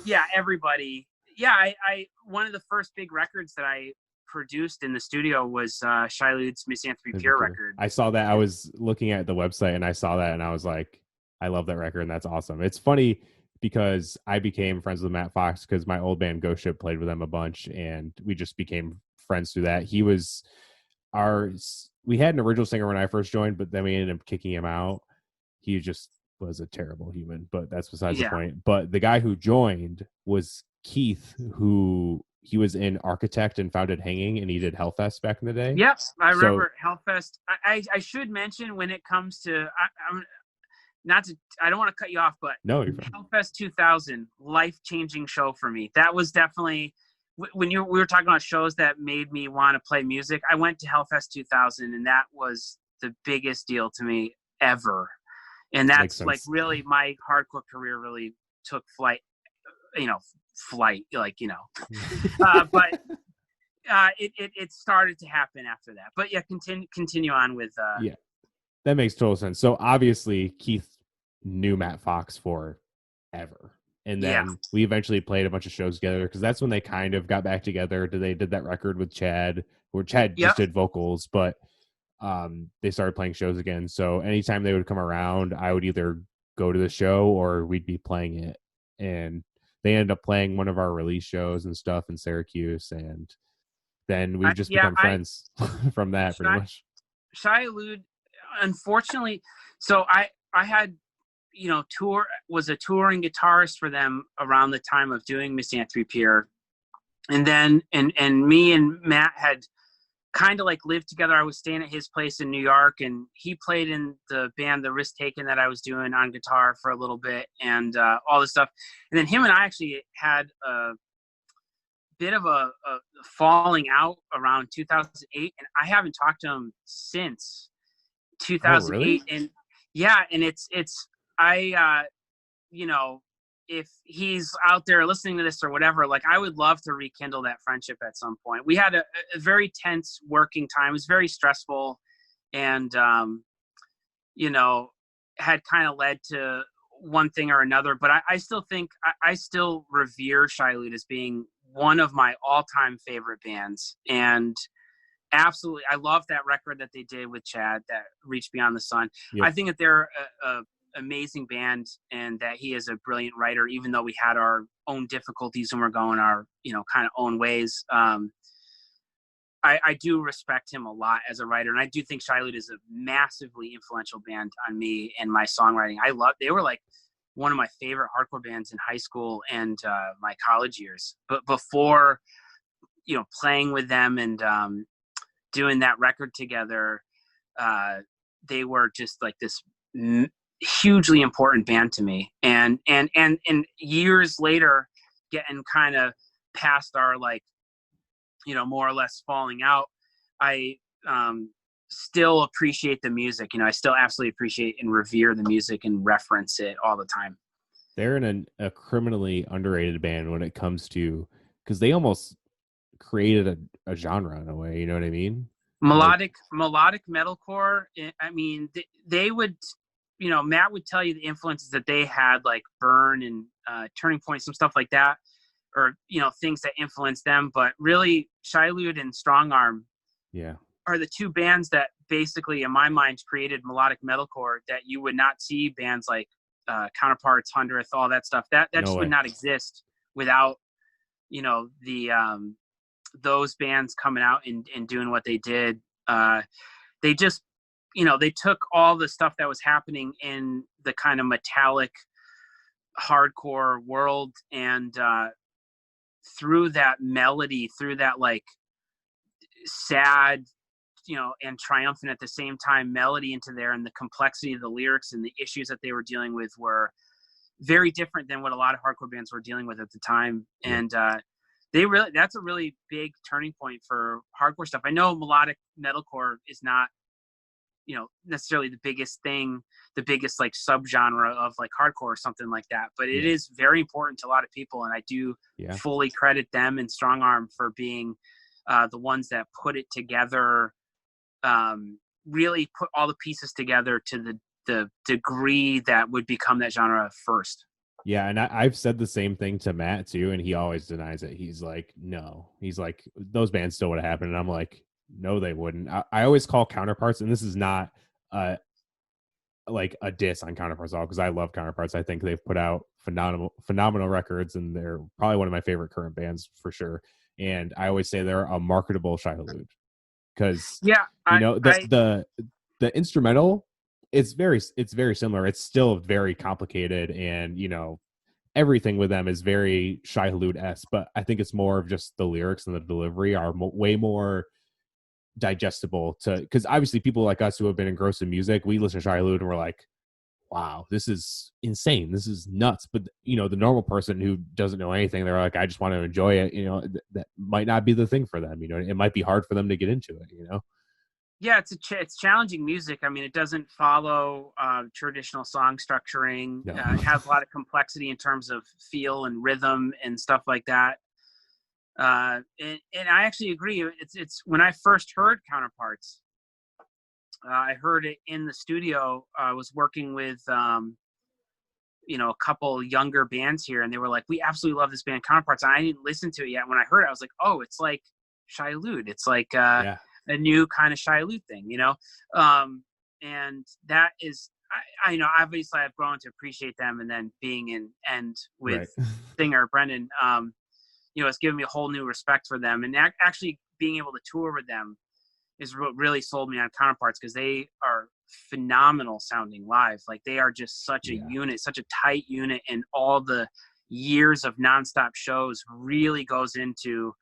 Yeah, everybody. Yeah, I one of the first big records that I produced in the studio was Shai Hulud's Misanthropy Pure record. I saw that. I was looking at the website and I saw that and I was like, I love that record and that's awesome. It's funny because I became friends with Matt Fox because my old band Ghost Ship played with him a bunch and we just became friends through that. He was we had an original singer when I first joined, but then we ended up kicking him out. He just was a terrible human, but that's besides the point. But the guy who joined was Keith, who he was in Architect and founded Hanging, and he did Hellfest back in the day. Yep, I remember Hellfest. I should mention when it comes to I don't want to cut you off, but no, you're fine. Hellfest 2000, life-changing show for me. That was definitely when we were talking about shows that made me want to play music. I went to Hellfest 2000, and that was the biggest deal to me ever. And that's like really my hardcore career really took flight, but it started to happen after that. But yeah, continue on with. Yeah, that makes total sense. So obviously Keith knew Matt Fox forever. And then we eventually played a bunch of shows together because that's when they kind of got back together. They did that record with Chad, where Chad just did vocals, but they started playing shows again. So anytime they would come around, I would either go to the show or we'd be playing it. And they ended up playing one of our release shows and stuff in Syracuse. And then we've just become friends from that pretty much. Shai Hulud, unfortunately, so I had, was a touring guitarist for them around the time of doing Misanthropy Pure. And then, and me and Matt had kind of like lived together. I was staying at his place in New York, and he played in the band The Risk Taken that I was doing on guitar for a little bit, and all this stuff. And then him and I actually had a bit of a falling out around 2008, and I haven't talked to him since 2008. Oh, really? And yeah, and it's I if he's out there listening to this or whatever, like I would love to rekindle that friendship at some point. We had a very tense working time. It was very stressful, and had kind of led to one thing or another. But I still think I still revere Shai Hulud as being one of my all-time favorite bands. And absolutely, I love that record that they did with Chad, that Reach Beyond the Sun. Yep. I think that they're a amazing band, and that he is a brilliant writer, even though we had our own difficulties and we're going our kind of own ways. I do respect him a lot as a writer, and I do think Shai Hulud is a massively influential band on me and my songwriting. They were like one of my favorite hardcore bands in high school and my college years, but before playing with them and doing that record together, they were just like this hugely important band to me. And years later, getting kind of past our more or less falling out, I still appreciate the music. I still absolutely appreciate and revere the music and reference it all the time. They're in a criminally underrated band when it comes to, because they almost created a genre in a way, you know what I mean? Melodic metalcore. I mean, they would, Matt would tell you the influences that they had, like Burn and Turning Point, some stuff like that, or things that influenced them. But really, Shai Hulud and Strong Arm, are the two bands that basically, in my mind, created melodic metalcore. That you would not see bands like Counterparts, Hundredth, all that stuff. That just would not exist without those bands coming out and doing what they did. They just, they took all the stuff that was happening in the kind of metallic hardcore world, and through that melody, through that sad, and triumphant at the same time melody into there, and the complexity of the lyrics and the issues that they were dealing with were very different than what a lot of hardcore bands were dealing with at the time. Yeah. And that's a really big turning point for hardcore stuff. I know melodic metalcore is not, necessarily the biggest thing, the biggest like subgenre of like hardcore or something like that, but it is very important to a lot of people. And I do fully credit them and Strong Arm for being the ones that put it together, really put all the pieces together to the degree that would become that genre first. Yeah, and I've said the same thing to Matt too, and he always denies it. He's like, no. He's like, those bands still would have happened. And I'm like, no, they wouldn't. I always call Counterparts, and this is not like a diss on Counterparts at all, because I love Counterparts. I think they've put out phenomenal records, and they're probably one of my favorite current bands for sure. And I always say they're a marketable Shai Hulud, because the instrumental, it's very similar. It's still very complicated, and everything with them is very Shai Hulud-esque, but I think it's more of just the lyrics and the delivery are way more digestible because obviously people like us who have been engrossed in music, we listen to Shai Hulud and we're like, wow, this is insane, this is nuts. But the normal person who doesn't know anything, they're like, I just want to enjoy it. That might not be the thing for them. It might be hard for them to get into it. Yeah, it's challenging music. I mean, it doesn't follow traditional song structuring. No. It has a lot of complexity in terms of feel and rhythm and stuff like that. And I actually agree. It's when I first heard Counterparts, I heard it in the studio. I was working with a couple younger bands here, and they were like, "We absolutely love this band, Counterparts." And I didn't listen to it yet. When I heard it, I was like, "Oh, it's like Shai Hulud. It's like a new kind of Shai Hulud thing," and that is, I obviously I've grown to appreciate them, and then being in and with singer Brendan, it's given me a whole new respect for them, and actually being able to tour with them is what really sold me on Counterparts, because they are phenomenal sounding live. Like, they are just such a unit, such a tight unit, and all the years of nonstop shows really goes into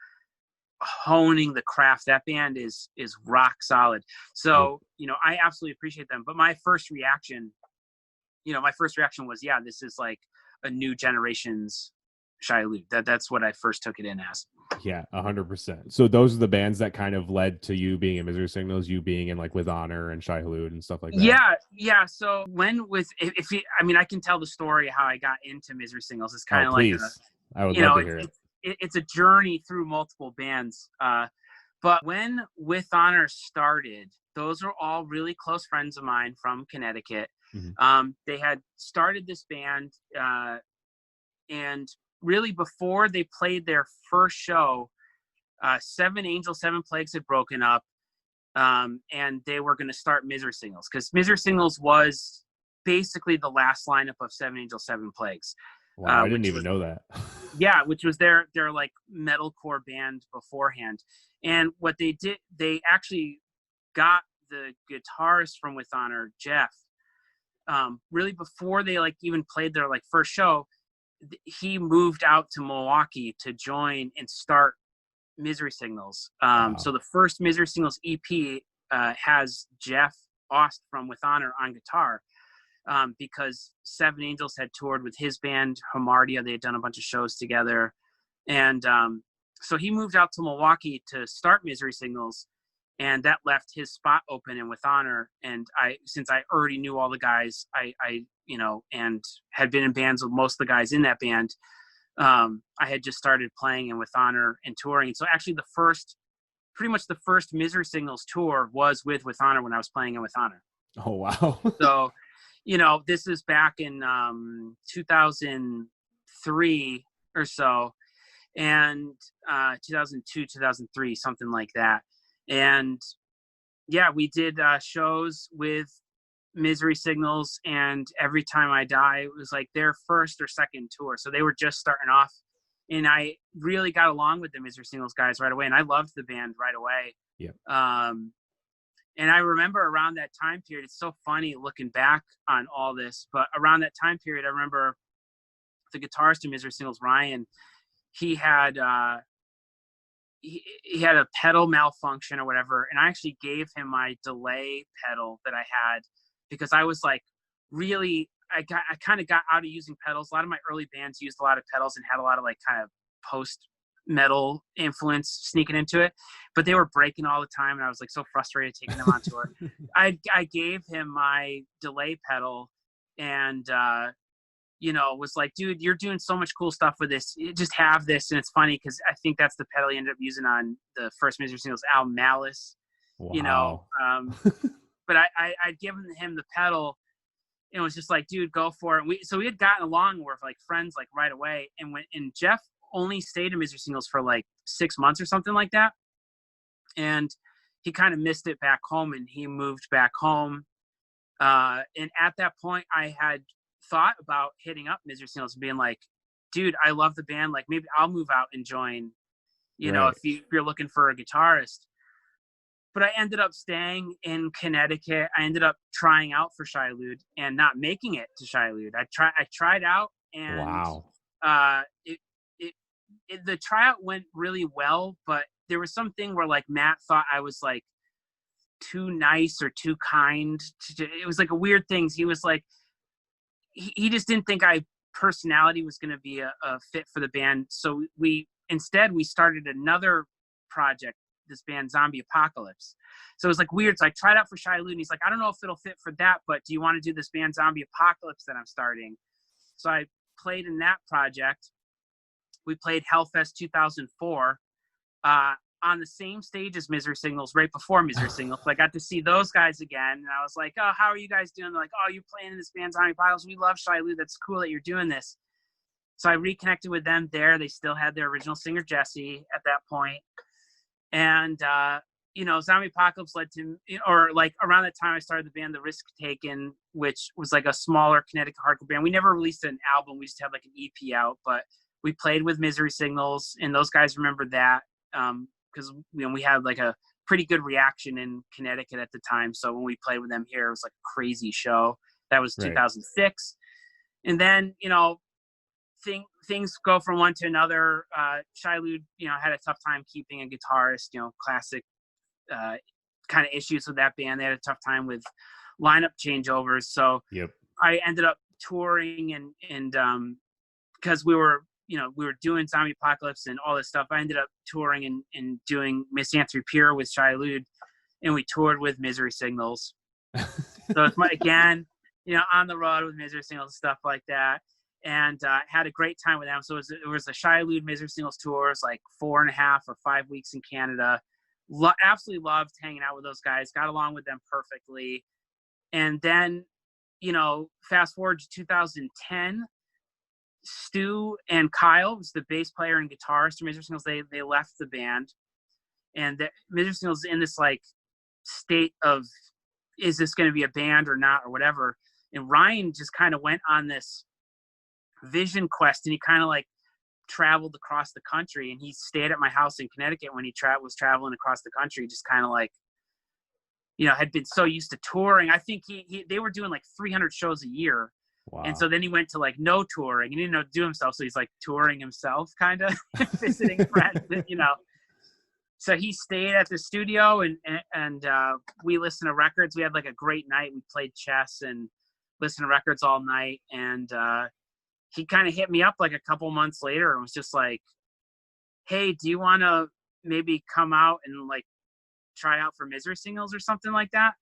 honing the craft. That band is rock solid. So I absolutely appreciate them. But my first reaction was, this is like a new generation's Shai Hulud. That's what I first took it in as. Yeah, 100%. So those are the bands that kind of led to you being in Misery Signals, you being in like With Honor and Shai Hulud and stuff like that. Yeah. So I can tell the story how I got into Misery Signals. It's kind of like I would love to hear it. It's a journey through multiple bands. But when With Honor started, those were all really close friends of mine from Connecticut. Mm-hmm. They had started this band, and really before they played their first show, Seven Angels, Seven Plagues had broken up, and they were going to start Misery Signals, because Misery Signals was basically the last lineup of Seven Angels, Seven Plagues. Wow, I didn't even know that. Yeah, which was their like metalcore band beforehand. And what they did, they actually got the guitarist from With Honor, Jeff, really before they like even played their like first show. He moved out to Milwaukee to join and start Misery Signals. Wow. So the first Misery Signals EP has Jeff Ost from With Honor on guitar, because Seven Angels had toured with his band, Homardia. They had done a bunch of shows together. And so he moved out to Milwaukee to start Misery Signals, and that left his spot open in With Honor. And since I already knew all the guys, I and had been in bands with most of the guys in that band, I had just started playing in With Honor and touring. So actually pretty much the first Misery Signals tour was with Honor when I was playing in With Honor. Oh, wow. So, this is back in 2003 or so, and 2002, 2003, something like that. And yeah, we did shows with Misery Signals, and Every Time I Die, it was like their first or second tour. So they were just starting off, and I really got along with the Misery Signals guys right away, and I loved the band right away. Yeah. And I remember around that time period, it's so funny looking back on all this, but around that time period, I remember the guitarist in Misery Signals, Ryan, he had he had a pedal malfunction or whatever, and I actually gave him my delay pedal that I had because I was like really I kind of got out of using pedals. A lot of my early bands used a lot of pedals and had a lot of like kind of post metal influence sneaking into it, but they were breaking all the time, and I was like so frustrated taking them on tour. I gave him my delay pedal, and was like, dude, you're doing so much cool stuff with this. You just have this. And it's funny because I think that's the pedal he ended up using on the first Misery Singles album, Malice. Wow. But I'd given him the pedal, and it was just like, dude, go for it. So we had gotten along, we're like friends like right away. And Jeff only stayed in Misery Singles for like 6 months or something like that. And he kind of missed it back home, and he moved back home. And at that point I had thought about hitting up Misery Singles and being like, dude, I love the band. Like maybe I'll move out and join, Right. if you're looking for a guitarist. But I ended up staying in Connecticut. I ended up trying out for Shai Hulud and not making it to Shai Hulud. I tried out, and Wow. The tryout went really well, but there was something where like Matt thought I was like too nice or too kind. It was like a weird thing. He was like, he just didn't think personality was going to be a fit for the band. So we started another project, this band Zombie Apocalypse. So it was like weird. So I tried out for Shai Hulud, and he's like, I don't know if it'll fit for that, but do you want to do this band Zombie Apocalypse that I'm starting? So I played in that project. We played Hellfest 2004 on the same stage as Misery Signals, right before Misery Signals. So I got to see those guys again, and I was like, oh, how are you guys doing? They're like, oh, you're playing in this band Zombie Apocalypse. We love Shai Hulud. That's cool that you're doing this. So I reconnected with them there. They still had their original singer, Jesse, at that point. And, Zombie Apocalypse led to, or like around the time I started the band, The Risk Taken, which was like a smaller Connecticut hardcore band. We never released an album. We just had like an EP out, but we played with Misery Signals, and those guys remembered that because we had like a pretty good reaction in Connecticut at the time. So when we played with them here, it was like a crazy show. That was 2006. And then, things go from one to another. Shai Hulud, had a tough time keeping a guitarist, classic kind of issues with that band. They had a tough time with lineup changeovers. So I ended up touring and because we were doing Zombie Apocalypse and all this stuff, I ended up touring and doing Misanthropy Pure with Shai Hulud, and we toured with Misery Signals. So it's again, on the road with Misery Signals and stuff like that. And had a great time with them. So it was a Shai Hulud Misery Singles tours, like 4.5 or 5 weeks in Canada. Absolutely loved hanging out with those guys. Got along with them perfectly. And then, fast forward to 2010, Stu and Kyle, was the bass player and guitarist of Misery Singles, they left the band. And Misery Singles in this like state of, is this going to be a band or not or whatever. And Ryan just kind of went on this vision quest, and he kind of like traveled across the country, and he stayed at my house in Connecticut when he was traveling across the country, just kind of like, had been so used to touring. I think they were doing like 300 shows a year. Wow. And so then he went to like no touring. He didn't know how to do himself, so he's like touring himself, kind of visiting friends, So he stayed at the studio, and we listened to records. We had like a great night. We played chess and listened to records all night, and he kind of hit me up like a couple months later and was just like, hey, do you want to maybe come out and like try out for Misery Singles or something like that?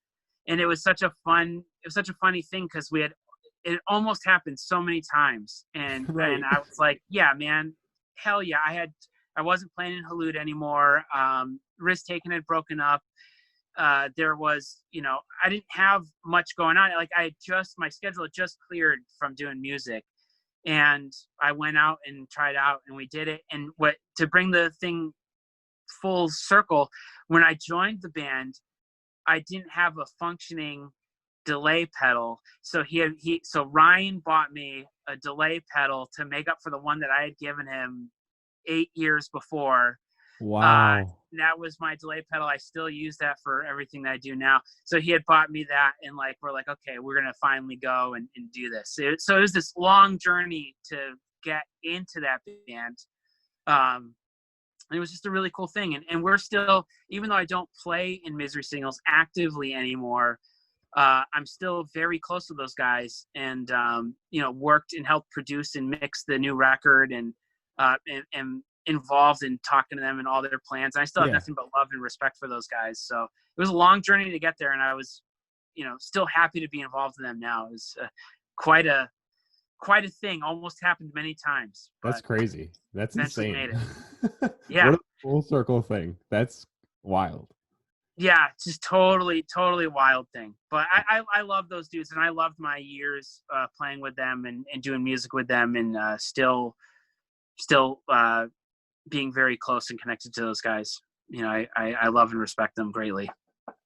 And it was such a funny thing because it almost happened so many times. And and I was like, yeah, man, hell yeah. I wasn't playing in Hulud anymore. Risk Taken had broken up. There was, I didn't have much going on. Like my schedule had just cleared from doing music. And I went out and tried out, and we did it. And to bring the thing full circle, when I joined the band, I didn't have a functioning delay pedal. So so Ryan bought me a delay pedal to make up for the one that I had given him 8 years before. Wow. That was my delay pedal. I still use that for everything that I do now. So he had bought me that, and like we're like, okay, we're gonna finally go and do this. So it was this long journey to get into that band. it was just a really cool thing. And we're still, even though I don't play in Misery Signals actively anymore, I'm still very close to those guys, and worked and helped produce and mix the new record, and involved in talking to them and all their plans. And I still have nothing but love and respect for those guys. So it was a long journey to get there, and I was, still happy to be involved in them now. It was quite a thing. Almost happened many times. That's crazy. That's insane. Made it. Yeah. What a full circle thing. That's wild. Yeah, it's just totally wild thing. But I love those dudes, and I loved my years playing with them and doing music with them, and still being very close and connected to those guys. I love and respect them greatly.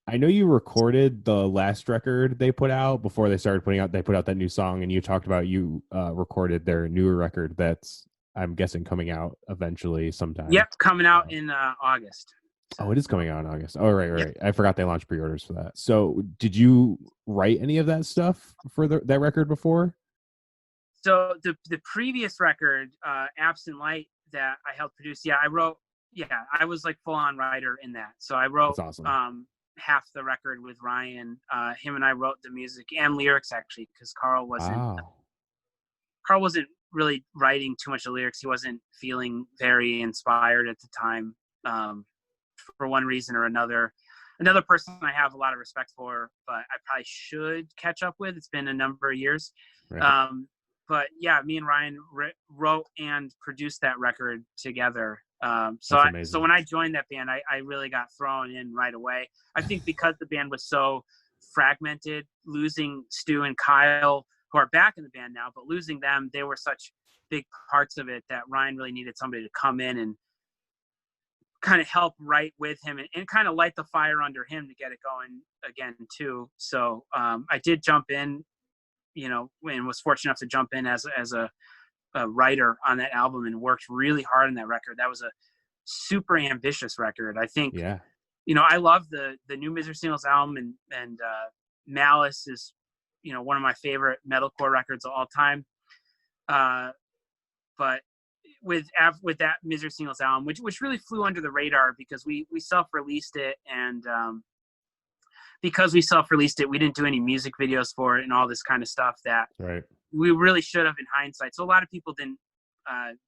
I know you recorded the last record they put out before they started they put out that new song, and you talked about you recorded their newer record that's, I'm guessing, coming out eventually sometime. Yep, coming out in August. Oh, it is coming out in August. Oh, right. Yep. I forgot they launched pre-orders for that. So did you write any of that stuff for that record before? So the previous record, Absent Light, that I helped produce, I wrote, I was like full on writer in that. So I wrote awesome. Half the record with Ryan. Him and I wrote the music and lyrics, actually, because Carl wasn't really writing too much of lyrics. He wasn't feeling very inspired at the time, for one reason or another. Another person I have a lot of respect for, but I probably should catch up with. It's been a number of years. Right. But yeah, me and Ryan wrote and produced that record together. So when I joined that band, I really got thrown in right away. I think because the band was so fragmented, losing Stu and Kyle, who are back in the band now, but losing them, they were such big parts of it that Ryan really needed somebody to come in and kind of help write with him and kind of light the fire under him to get it going again too. So I did jump in, and was fortunate enough to jump in as a writer on that album, and worked really hard on that record. That was a super ambitious record. I think, I love the new Misery Signals album, and Malice is, one of my favorite metalcore records of all time. But with that Misery Signals album, which really flew under the radar because we self-released it, and because we self-released it, we didn't do any music videos for it and all this kind of stuff that we really should have in hindsight. So a lot of people didn't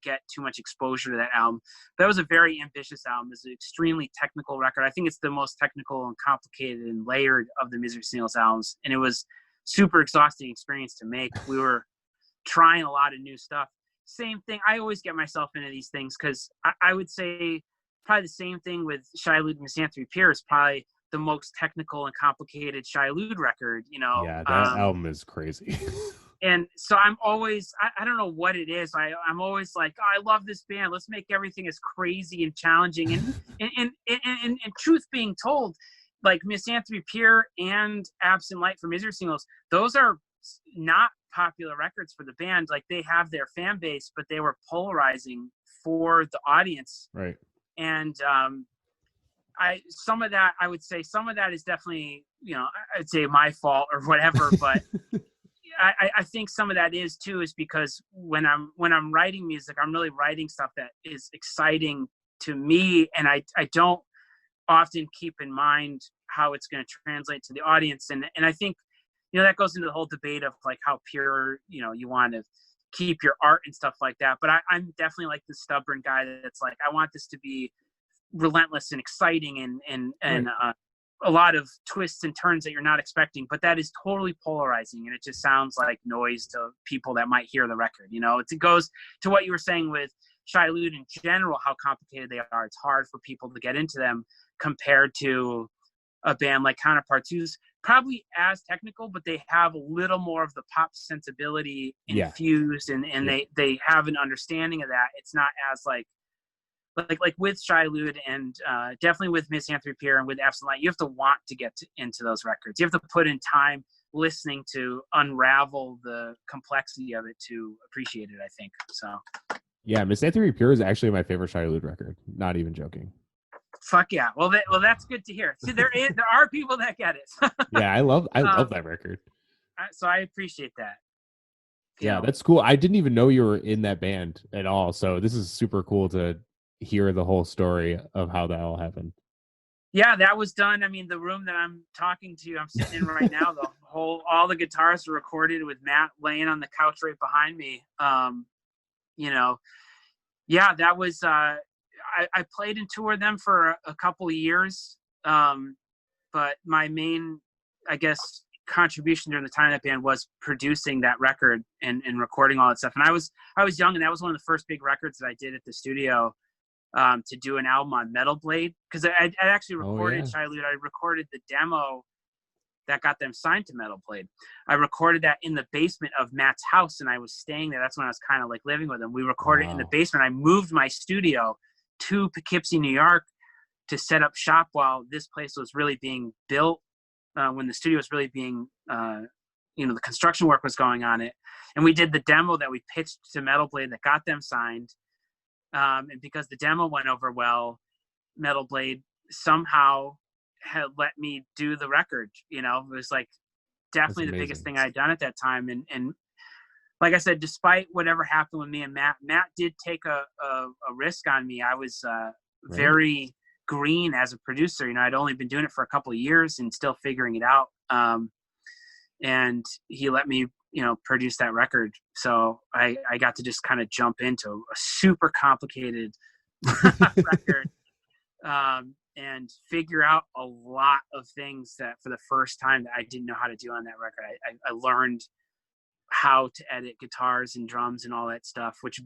get too much exposure to that album. But that was a very ambitious album. It's an extremely technical record. I think it's the most technical and complicated and layered of the Misery Signals albums. And it was super exhausting experience to make. We were trying a lot of new stuff. Same thing. I always get myself into these things because I would say probably the same thing with Shai Hulud and Misanthropy Pure is probably the most technical and complicated Shai Hulud record, Yeah, that album is crazy. And so I'm always, I don't know what it is. I'm always like, I love this band. Let's make everything as crazy and challenging. And truth being told, like Misanthropy Pure and Absent Light for Misery Signals, those are not popular records for the band. Like they have their fan base, but they were polarizing for the audience. Right. And some of that is definitely, I'd say my fault or whatever, but I think some of that is because when I'm writing music, I'm really writing stuff that is exciting to me, and I don't often keep in mind how it's going to translate to the audience, and I think that goes into the whole debate of like how pure you want to keep your art and stuff like that. But I'm definitely like the stubborn guy that's like, I want this to be relentless and exciting and a lot of twists and turns that you're not expecting, but that is totally polarizing, and it just sounds like noise to people that might hear the record. It goes to what you were saying with Shai Hulud in general, how complicated they are. It's hard for people to get into them compared to a band like Counterparts, who's probably as technical, but they have a little more of the pop sensibility infused, and they have an understanding of that. It's not as like with Shai Hulud and definitely with Misanthropy Pure and with Absent Light, you have to want to get into those records. You have to put in time listening to unravel the complexity of it to appreciate it, I think. So. Yeah, Misanthropy Pure is actually my favorite Shai Hulud record. Not even joking. Fuck yeah! Well, that's good to hear. See, there are people that get it. Yeah, I love that record. So I appreciate that. Yeah, that's cool. I didn't even know you were in that band at all. So this is super cool to hear the whole story of how that all happened. Yeah, that was done. I mean, the room that I'm sitting in right now, all the guitars are recorded with Matt laying on the couch right behind me. You know, yeah, that was, I played and toured them for a couple of years. But my main, I guess, contribution during the time of that band was producing that record and recording all that stuff. And I was young, and that was one of the first big records that I did at the studio, to do an album on Metal Blade. Cause I actually recorded Shai Hulud. I recorded the demo that got them signed to Metal Blade. I recorded that in the basement of Matt's house, and I was staying there. That's when I was kind of like living with him. We recorded it in the basement. I moved my studio to Poughkeepsie, New York, to set up shop while this place was really being built, when the studio was really being, the construction work was going on it. And we did the demo that we pitched to Metal Blade that got them signed. And because the demo went over well, Metal Blade somehow had let me do the record. It was like definitely the biggest thing I'd done at that time. And like I said, despite whatever happened with me and Matt did take a risk on me. I was very green as a producer. I'd only been doing it for a couple of years and still figuring it out. And he let me, produce that record. So I got to just kind of jump into a super complicated record, and figure out a lot of things that for the first time that I didn't know how to do on that record. I learned how to edit guitars and drums and all that stuff, which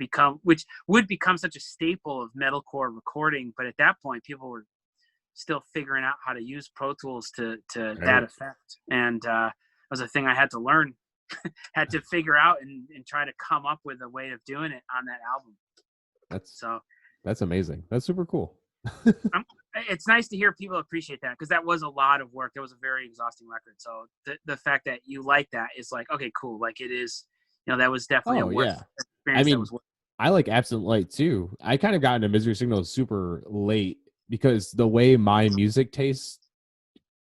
would become such a staple of metalcore recording. But at that point, people were still figuring out how to use Pro Tools to that effect. And it was a thing I had to learn, had to figure out and try to come up with a way of doing it on that album. That's amazing. That's super cool. It's nice to hear people appreciate that, because that was a lot of work. That was a very exhausting record. So the fact that you like that is like, okay, cool. Like it is, that was definitely a worth experience. I mean, I like Absent Light too. I kind of got into Misery Signals super late because the way my music taste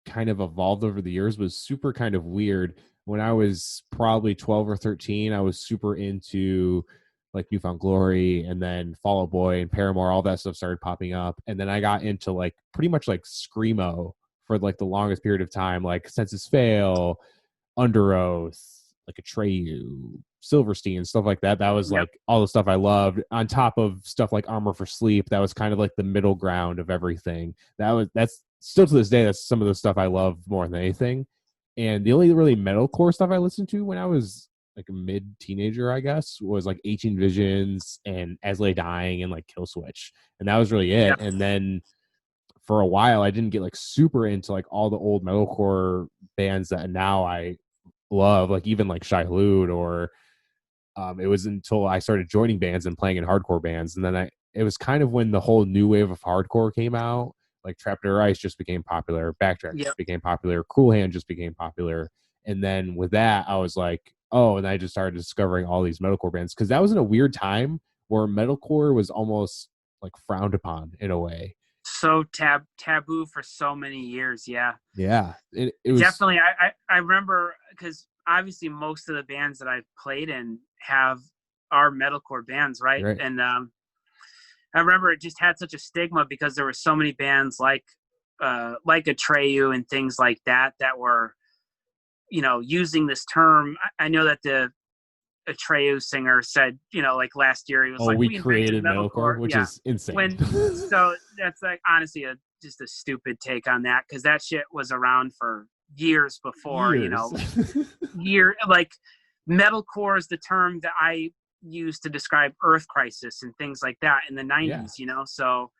kind of evolved over the years was super kind of weird. When I was probably 12 or 13, I was super into like Newfound Glory, and then Fall Out Boy and Paramore, all that stuff started popping up. And then I got into like pretty much like Screamo for like the longest period of time, like Census Fail, Under Oath, like Atreyu, Silverstein, stuff like that. That was like all the stuff I loved, on top of stuff like Armor for Sleep. That was kind of like the middle ground of everything. That's still to this day, that's some of the stuff I love more than anything. And the only really metalcore stuff I listened to when I was like a mid-teenager, I guess, was like 18 Visions and As Lay Dying and like Killswitch. And that was really it. And then for a while, I didn't get like super into like all the old metalcore bands that now I love, like even like Shai Hulud, or it was until I started joining bands and playing in hardcore bands. And then it was kind of when the whole new wave of hardcore came out, like Trapped Under Ice just became popular, Backtrack just became popular, Cruel Hand just became popular. And then with that, I was like, oh, and I just started discovering all these metalcore bands, because that was in a weird time where metalcore was almost like frowned upon in a way. So taboo for so many years. Yeah. It was definitely. I remember, because obviously most of the bands that I've played in are metalcore bands, right? And I remember it just had such a stigma because there were so many bands like Atreyu and things like that were, using this term. I know that the Atreyu singer said, like last year, he was like, we created metalcore, which is insane. So that's like honestly just a stupid take on that, because that shit was around for years before, like metalcore is the term that I use to describe Earth Crisis and things like that in the 90s, so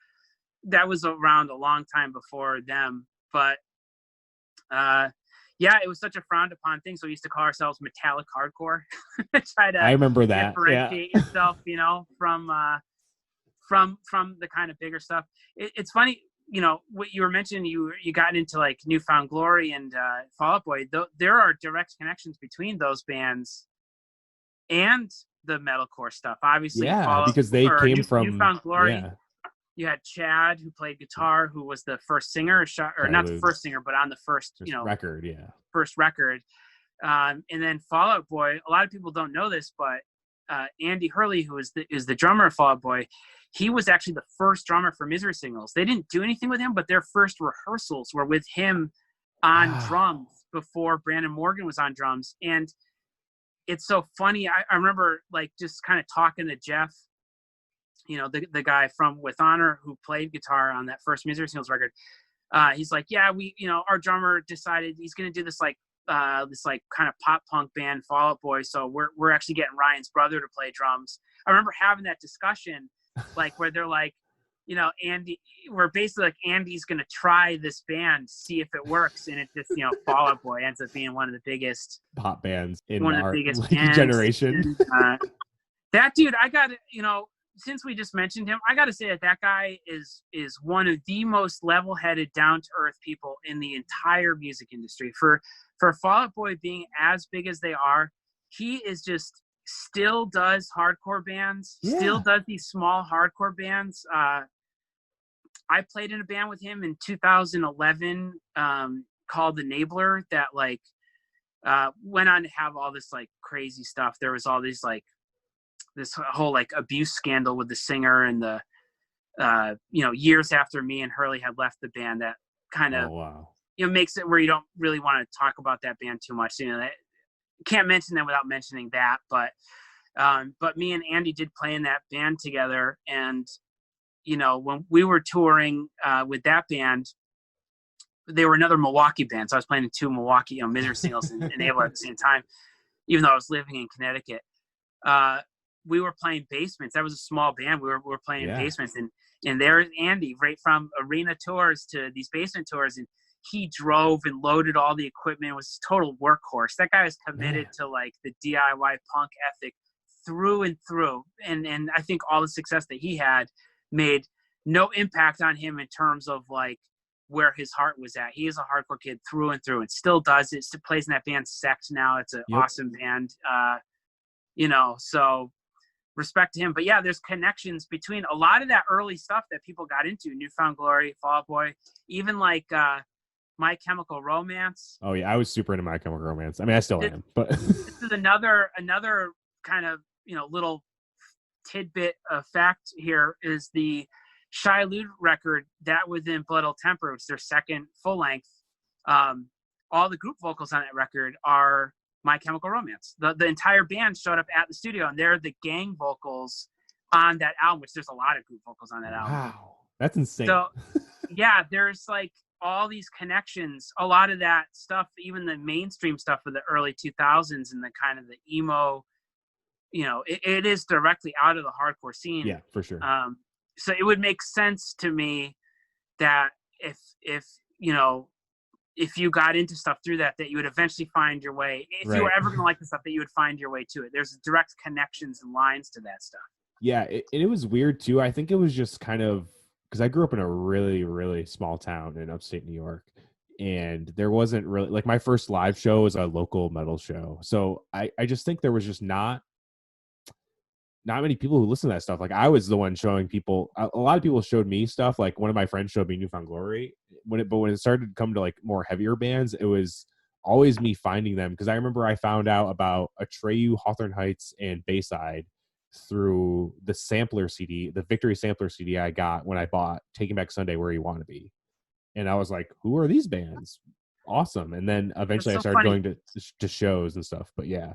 that was around a long time before them. But it was such a frowned upon thing, so we used to call ourselves metallic hardcore. I remember that. Differentiate yourself, from the kind of bigger stuff. It's funny, what you were mentioning. You got into like Newfound Glory and Fall Out Boy. There are direct connections between those bands and the metalcore stuff. Obviously, because they came from Newfound Glory. You had Chad, who played guitar, who was the first singer, or not the first singer, but on the first record, first record. And then Fall Out Boy. A lot of people don't know this, but Andy Hurley, who is the drummer of Fall Out Boy, he was actually the first drummer for Misery Signals. They didn't do anything with him, but their first rehearsals were with him on drums before Brandon Morgan was on drums. And it's so funny. I remember like just kind of talking to Jeff, you know, the guy from With Honor who played guitar on that first Misery Signals record. He's like, yeah, our drummer decided he's going to do this like kind of pop punk band, Fall Out Boy. So we're actually getting Ryan's brother to play drums. I remember having that discussion, like where they're like, you know, Andy, we're basically like, Andy's going to try this band, see if it works. And it just, you know, Fall Out Boy ends up being one of the biggest pop bands in one of the our biggest generation. And, that dude, I got to, you know, since we just mentioned him, I got to say that guy is one of the most level-headed, down-to-earth people in the entire music industry. For Fall Out Boy being as big as they are, he is just still does hardcore bands, still does these small hardcore bands. I played in a band with him in 2011 called Enabler that like went on to have all this like crazy stuff. There was all these like this whole like abuse scandal with the singer and the you know, years after me and Hurley had left the band, that kind of you know, makes it where you don't really want to talk about that band too much. You know, that can't mention them without mentioning that. But me and Andy did play in that band together, and you know, when we were touring with that band, they were another Milwaukee band. So I was playing in two Milwaukee, you know, Misery Signals and Enabler at the same time, even though I was living in Connecticut. We were playing basements. That was a small band. We were playing basements, and there's Andy right from arena tours to these basement tours, and he drove and loaded all the equipment. It was a total workhorse. That guy was committed to like the DIY punk ethic through and through, and I think all the success that he had made no impact on him in terms of like where his heart was at. He is a hardcore kid through and through, and still does it. Still plays in that band Sect now. It's an awesome band. You know, so respect to him. But yeah, there's connections between a lot of that early stuff that people got into, Newfound Glory, Fall Out Boy, even like My Chemical Romance. Oh yeah, I was super into My Chemical Romance. I mean, I still am. But this is another kind of, you know, little tidbit of fact here is the Shai Hulud record that was in Blood Old Temper, which is their second full length. All the group vocals on that record are My Chemical Romance. The entire band showed up at the studio, and they're the gang vocals on that album, which there's a lot of group vocals on that album. Wow, that's insane. So yeah, there's like all these connections, a lot of that stuff, even the mainstream stuff of the early 2000s and the kind of the emo, you know, it is directly out of the hardcore scene. Yeah, for sure. So it would make sense to me that if you know, if you got into stuff through that you would eventually find your way. If you were ever going to like the stuff, that you would find your way to it. There's direct connections and lines to that stuff. Yeah, it was weird too. I think it was just kind of because I grew up in a really, really small town in upstate New York, and there wasn't really like my first live show was a local metal show. So I just think there was just not many people who listen to that stuff. Like I was the one showing people. A lot of people showed me stuff. Like one of my friends showed me Newfound Glory. When it started to come to like more heavier bands, it was always me finding them, because I remember I found out about Atreyu, Hawthorne Heights, and Bayside through the sampler CD, the Victory sampler CD I got when I bought Taking Back Sunday, Where You Want to Be, and I was like, "Who are these bands? Awesome!" And then eventually I started going to shows and stuff. But yeah.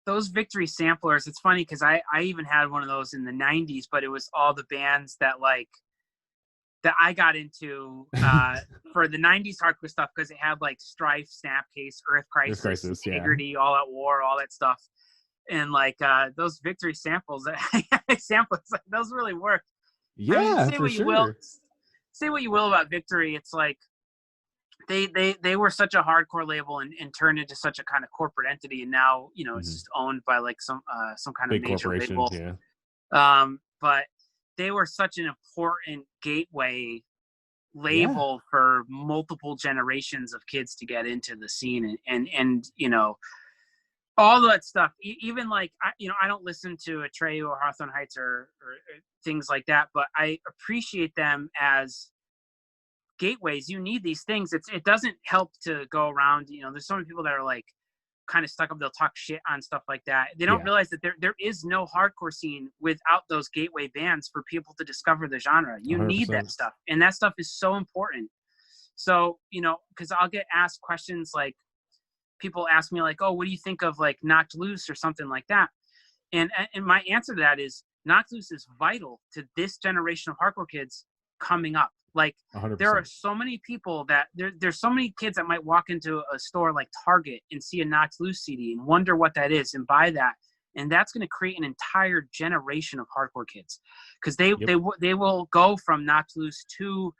Those Victory samplers, it's funny because I even had one of those in the 90s, but it was all the bands that I got into for the 90s hardcore stuff, because it had like Strife, Snapcase, Earth Crisis, Integrity, All Out War, all that stuff. And like those Victory samples, like, those really worked. Yeah, I mean, say what you will about Victory, it's like they were such a hardcore label and turned into such a kind of corporate entity, and now, you know, it's just owned by like some kind big of major label. Yeah. But they were such an important gateway label for multiple generations of kids to get into the scene, and you know, all that stuff. Even like I don't listen to Atreyu or Hawthorne Heights or things like that, but I appreciate them as gateways. You need these things. It doesn't help to go around, you know, there's so many people that are like, kind of stuck up. They'll talk shit on stuff like that. They don't realize that there is no hardcore scene without those gateway bands for people to discover the genre. You 100%. need that stuff. And that stuff is so important. So, you know, because I'll get asked questions like, people ask me like, oh, what do you think of like Knocked Loose or something like that? And my answer to that is Knocked Loose is vital to this generation of hardcore kids coming up. Like 100%. there are so many people that there's so many kids that might walk into a store like Target and see a Knocked Loose CD and wonder what that is and buy that. And that's going to create an entire generation of hardcore kids, because they will go from Knocked Loose to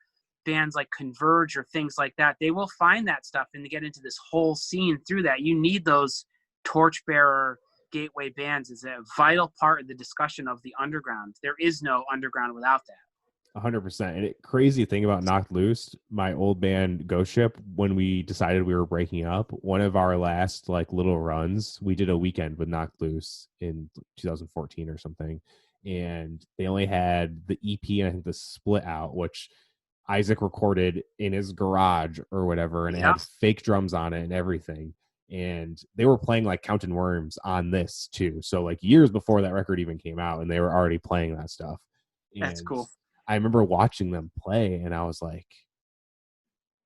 bands like Converge or things like that. They will find that stuff and get into this whole scene through that. You need those torchbearer gateway bands as a vital part of the discussion of the underground. There is no underground without that. 100%. And crazy thing about Knocked Loose, my old band Ghost Ship, when we decided we were breaking up, one of our last like little runs, we did a weekend with Knocked Loose in 2014 or something, and they only had the EP and I think the split out, which Isaac recorded in his garage or whatever, and it had fake drums on it and everything. And they were playing like Counting Worms on this too. So like years before that record even came out, and they were already playing that stuff. And that's cool. I remember watching them play, and I was like,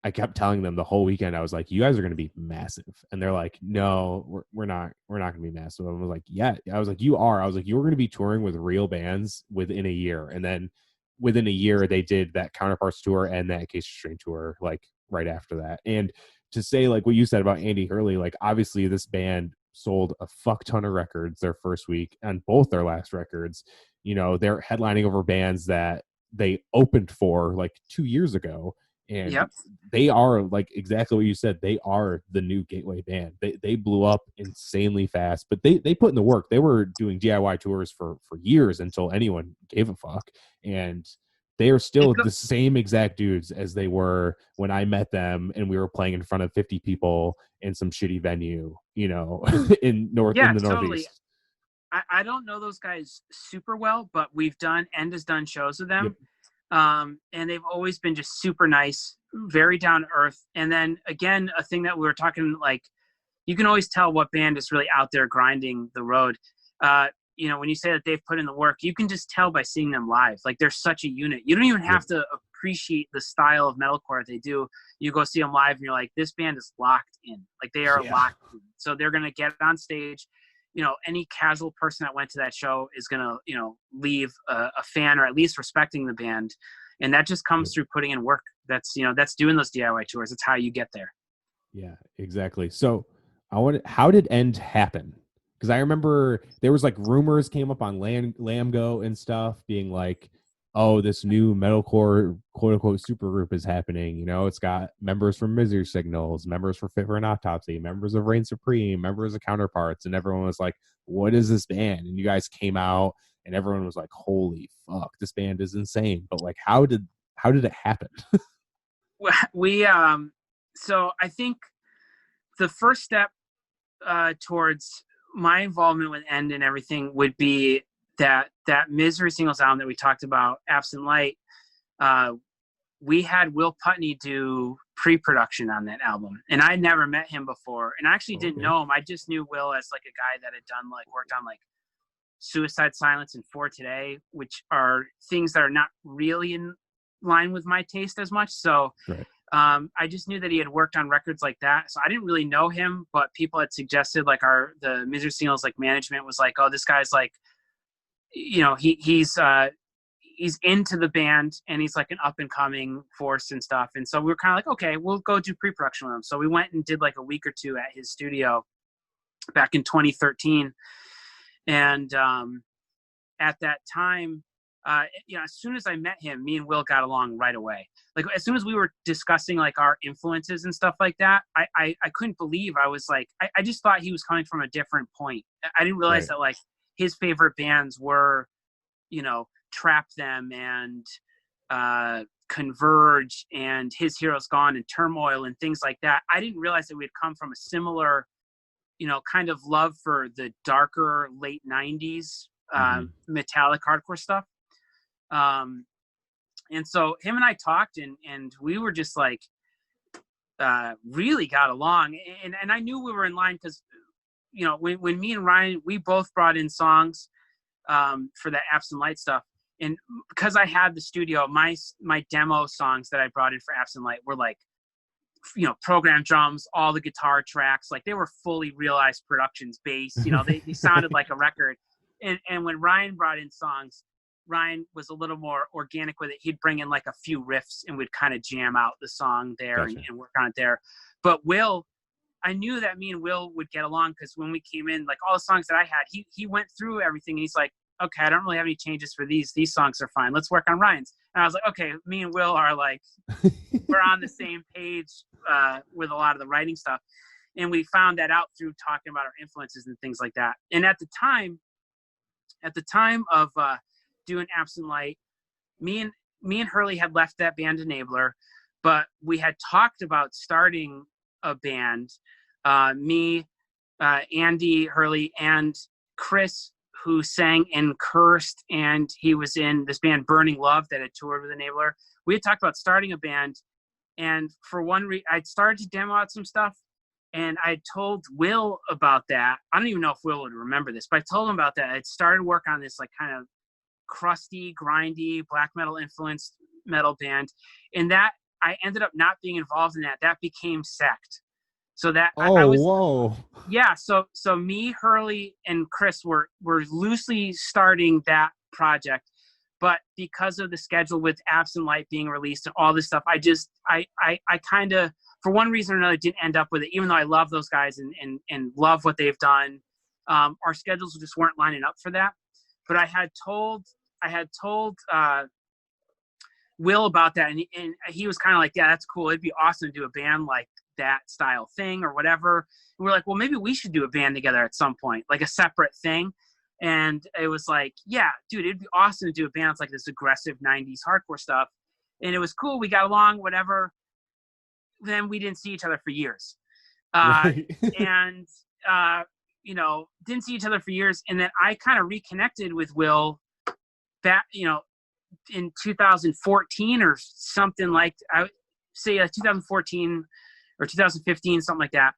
I kept telling them the whole weekend, I was like, you guys are going to be massive. And they're like, no, we're not going to be massive. I was like, yeah. I was like, you are. I was like, you're going to be touring with real bands within a year. And then within a year, they did that Counterparts tour and that Case Restraint tour, like right after that. And to say like what you said about Andy Hurley, like obviously this band sold a fuck ton of records their first week, and both their last records, you know, they're headlining over bands that they opened for like 2 years ago. And they are like exactly what you said. They are the new gateway band. They blew up insanely fast, but they put in the work. They were doing DIY tours for years until anyone gave a fuck. And they are still the same exact dudes as they were when I met them, and we were playing in front of 50 people in some shitty venue, you know, in the Northeast. Totally. I don't know those guys super well, but End has done shows with them. And they've always been just super nice, very down to earth. And then again, a thing that we were talking, like, you can always tell what band is really out there grinding the road. You know, when you say that they've put in the work, you can just tell by seeing them live. Like, they're such a unit. You don't even have to appreciate the style of metalcore they do. You go see them live and you're like, this band is locked in. Like, they are locked in. So they're going to get on stage. You know, any casual person that went to that show is going to, you know, leave a fan or at least respecting the band. And that just comes through putting in work. That's, you know, that's doing those DIY tours. It's how you get there. Yeah, exactly. So how did End happen? Because I remember there was like rumors came up on Lambgo and stuff being like, oh, this new metalcore quote unquote super group is happening. You know, it's got members from Misery Signals, members for Fit for an Autopsy, members of Reign Supreme, members of Counterparts. And everyone was like, what is this band? And you guys came out and everyone was like, holy fuck, this band is insane. But like, how did it happen? So I think the first step towards my involvement with End and everything would be that Misery Singles album that we talked about, Absent Light. We had Will Putney do pre-production on that album, and I never met him before, and I actually didn't know him. I just knew Will as like a guy that had done like worked on like Suicide Silence and For Today, which are things that are not really in line with my taste as much. So I just knew that he had worked on records like that. So I didn't really know him, but people had suggested like the Misery Singles like management was like, oh, this guy's like, you know, he's into the band and he's like an up and coming force and stuff. And so we were kind of like, okay, we'll go do pre-production with him. So we went and did like a week or two at his studio back in 2013. And at that time, you know, as soon as I met him, me and Will got along right away. Like, as soon as we were discussing like our influences and stuff like that, I couldn't believe. I was like, I just thought he was coming from a different point. I didn't realize that like his favorite bands were, you know, Trap Them and Converge and His Hero's Gone and Turmoil and things like that. I didn't realize that we had come from a similar, you know, kind of love for the darker late 90s metallic hardcore stuff. And so him and I talked and we were just like really got along, and I knew we were in line because when me and Ryan, we both brought in songs for that Absent Light stuff. And because I had the studio, my demo songs that I brought in for Absent Light were like, programmed drums, all the guitar tracks, like they were fully realized productions based, they sounded like a record. And when Ryan brought in songs, Ryan was a little more organic with it. He'd bring in like a few riffs and we'd kind of jam out the song there. Gotcha. and work on it there. But Will, I knew that me and Will would get along because when we came in, like all the songs that I had, he went through everything and he's like, okay, I don't really have any changes for these. These songs are fine. Let's work on Ryan's. And I was like, okay, me and Will are like, we're on the same page with a lot of the writing stuff. And we found that out through talking about our influences and things like that. And at the time of doing Absent Light, me and Hurley had left that band Enabler, but we had talked about starting a band. Me, Andy, Hurley, and Chris, who sang in Cursed, and he was in this band Burning Love that had toured with Enabler. We had talked about starting a band, and for one reason, I'd started to demo out some stuff, and I told Will about that. I don't even know if Will would remember this, but I told him about that. I'd started work on this like kind of crusty, grindy, black metal influenced metal band, and that I ended up not being involved in that. That became Sect. So that I was, whoa. Yeah. So me, Hurley, and Chris were loosely starting that project, but because of the schedule with Absent Light being released and all this stuff, I kind of, for one reason or another, didn't end up with it. Even though I love those guys and love what they've done, our schedules just weren't lining up for that. But I had told Will about that, and he was kind of like, yeah, that's cool. It'd be awesome to do a band like that style thing or whatever. And we're like, well, maybe we should do a band together at some point, like a separate thing. And it was like, yeah, dude, it'd be awesome to do a band that's like this aggressive 90s hardcore stuff. And it was cool. We got along, whatever. Then we didn't see each other for years. Right. And, didn't see each other for years. And then I kind of reconnected with Will back, in 2014 or something, like I would say 2014 or 2015, something like that.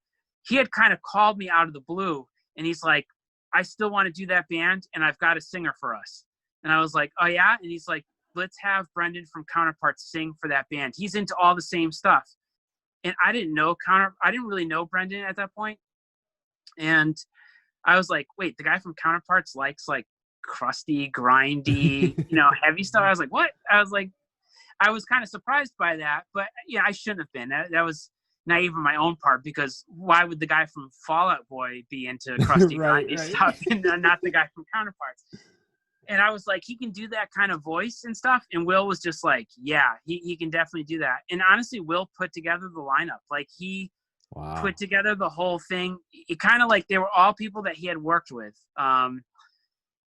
He had kind of called me out of the blue and he's like, I still want to do that band and I've got a singer for us. And I was like, oh yeah? And he's like, let's have Brendan from Counterparts sing for that band. He's into all the same stuff. And I didn't really know Brendan at that point. And I was like, wait, the guy from Counterparts likes like crusty, grindy, heavy stuff. I was like, what? I was kind of surprised by that, but yeah, I shouldn't have been. That was naive on my own part, because why would the guy from Fall Out Boy be into crusty, grindy stuff and not the guy from Counterparts? And I was like, he can do that kind of voice and stuff. And Will was just like, yeah, he can definitely do that. And honestly, Will put together the lineup. Like he put together the whole thing. It kind of like they were all people that he had worked with.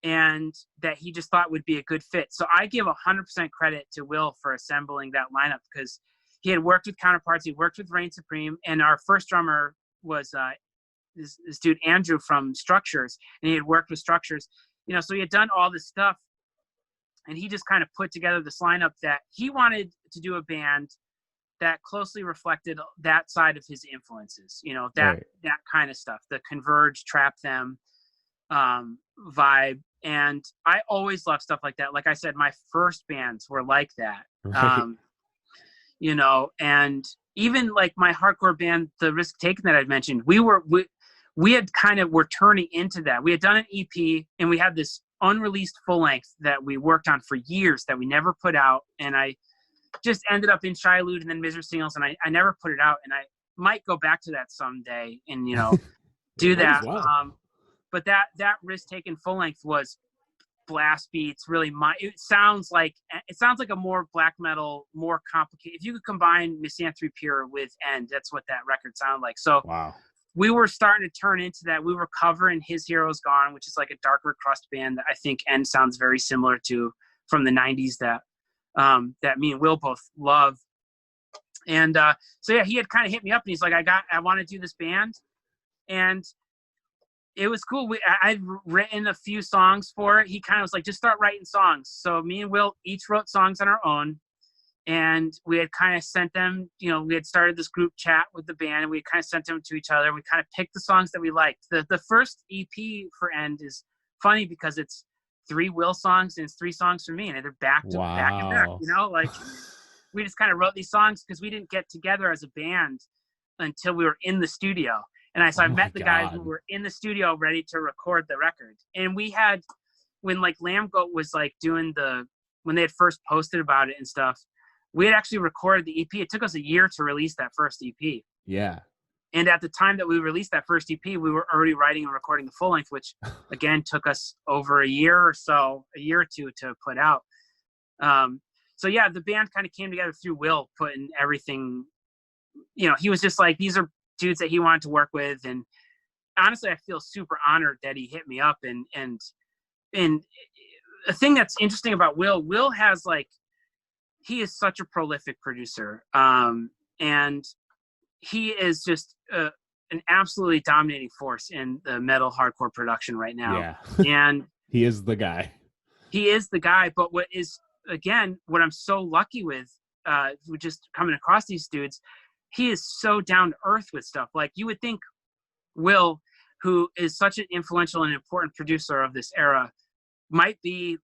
And that he just thought would be a good fit. So I give 100% credit to Will for assembling that lineup, because he had worked with Counterparts, he worked with Reign Supreme, and our first drummer was this dude Andrew from Structures, and he had worked with Structures, so he had done all this stuff, and he just kind of put together this lineup that he wanted to do a band that closely reflected that side of his influences, that kind of stuff, the Converge, Trap Them vibe. And I always love stuff like that. Like I said, my first bands were like that. Right. And even like my hardcore band, the Risk Taken that I'd mentioned, we had kind of were turning into that. We had done an EP and we had this unreleased full length that we worked on for years that we never put out. And I just ended up in Shai Hulud and then Misery Singles, and I never put it out. And I might go back to that someday and, do that. Well. But that Risk Taken full length was blast beats, really. It sounds like a more black metal, more complicated. If you could combine Misanthropy Pure with End, that's what that record sounded like. So we were starting to turn into that. We were covering His Hero's Gone, which is like a darker crust band that I think End sounds very similar to from the 90s that me and Will both love. And so yeah, he had kind of hit me up and he's like, I want to do this band. And it was cool. I'd written a few songs for it. He kind of was like, just start writing songs. So me and Will each wrote songs on our own. And we had kind of sent them, we had started this group chat with the band, and we kind of sent them to each other. We kind of picked the songs that we liked. The first EP for End is funny because it's 3 Will songs and it's 3 songs for me, and they're back to back and back. Like we just kind of wrote these songs because we didn't get together as a band until we were in the studio. And I met the guys who were in the studio ready to record the record. And we had, when like Lamb Goat was like doing when they had first posted about it and stuff, we had actually recorded the EP. It took us a year to release that first EP. Yeah. And at the time that we released that first EP, we were already writing and recording the full length, which again took us over a year or two to put out. So yeah, the band kind of came together through Will putting everything, he was just like, these are dudes that he wanted to work with. And honestly, I feel super honored that he hit me up. And the thing that's interesting about Will has he is such a prolific producer. And he is just an absolutely dominating force in the metal hardcore production right now. Yeah. And he is the guy. But what I'm so lucky with just coming across these dudes, he is so down to earth with stuff. Like, you would think Will, who is such an influential and important producer of this era, might be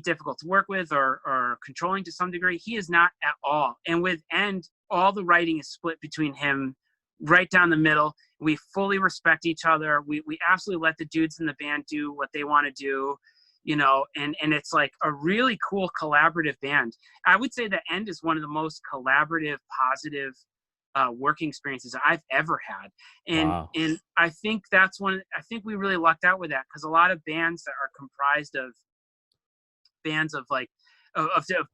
difficult to work with or controlling to some degree. He is not at all. And with End, all the writing is split between him right down the middle. We fully respect each other. We absolutely let the dudes in the band do what they want to do, and it's like a really cool collaborative band. I would say that End is one of the most collaborative, positive working experiences I've ever had. And I think I think we really lucked out with that, because a lot of bands that are comprised of bands of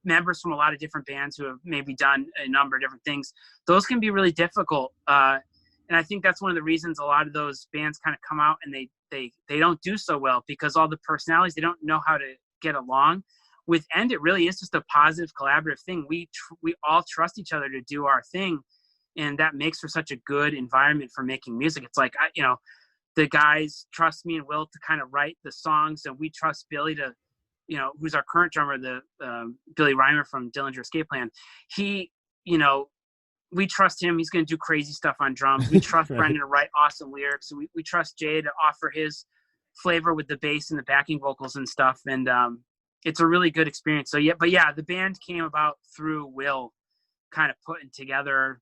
members from a lot of different bands who have maybe done a number of different things, those can be really difficult. And I think that's one of the reasons a lot of those bands kind of come out and they don't do so well, because all the personalities, they don't know how to get along. With End, it really is just a positive, collaborative thing. We all trust each other to do our thing, and that makes for such a good environment for making music. It's like, the guys trust me and Will to kind of write the songs, and we trust Billy to, who's our current drummer, the Billy Reimer from Dillinger Escape Plan. He, we trust him. He's going to do crazy stuff on drums. We trust Right. Brendan to write awesome lyrics. We trust Jay to offer his flavor with the bass and the backing vocals and stuff. And it's a really good experience. So yeah, the band came about through Will kind of putting together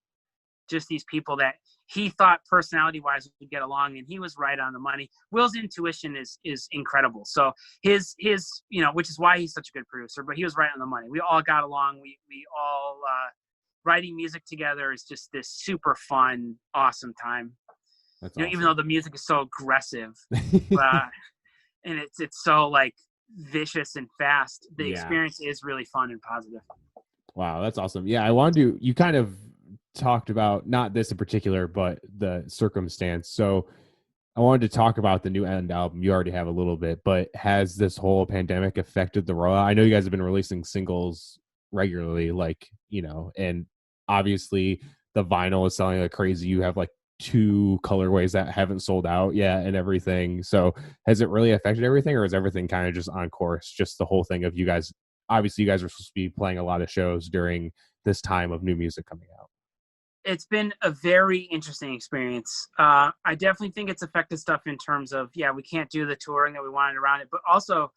just these people that he thought personality-wise would get along, and he was right on the money. Will's intuition is incredible. So his which is why he's such a good producer, but he was right on the money. We all got along. We all writing music together is just this super fun, awesome time. That's awesome. Even though the music is so aggressive, and it's so like vicious and fast, the experience is really fun and positive. Wow, that's awesome. Yeah, I wanted to, you kind of talked about, not this in particular, but the circumstance. So I wanted to talk about the new End album. You already have a little bit, but has this whole pandemic affected the rollout? I know you guys have been releasing singles regularly, and obviously the vinyl is selling like crazy. You have like 2 colorways that haven't sold out yet and everything. So has it really affected everything, or is everything kind of just on course? Just the whole thing of you guys, obviously you guys are supposed to be playing a lot of shows during this time of new music coming out. It's been a very interesting experience. I definitely think it's affected stuff in terms of, we can't do the touring that we wanted around it, but also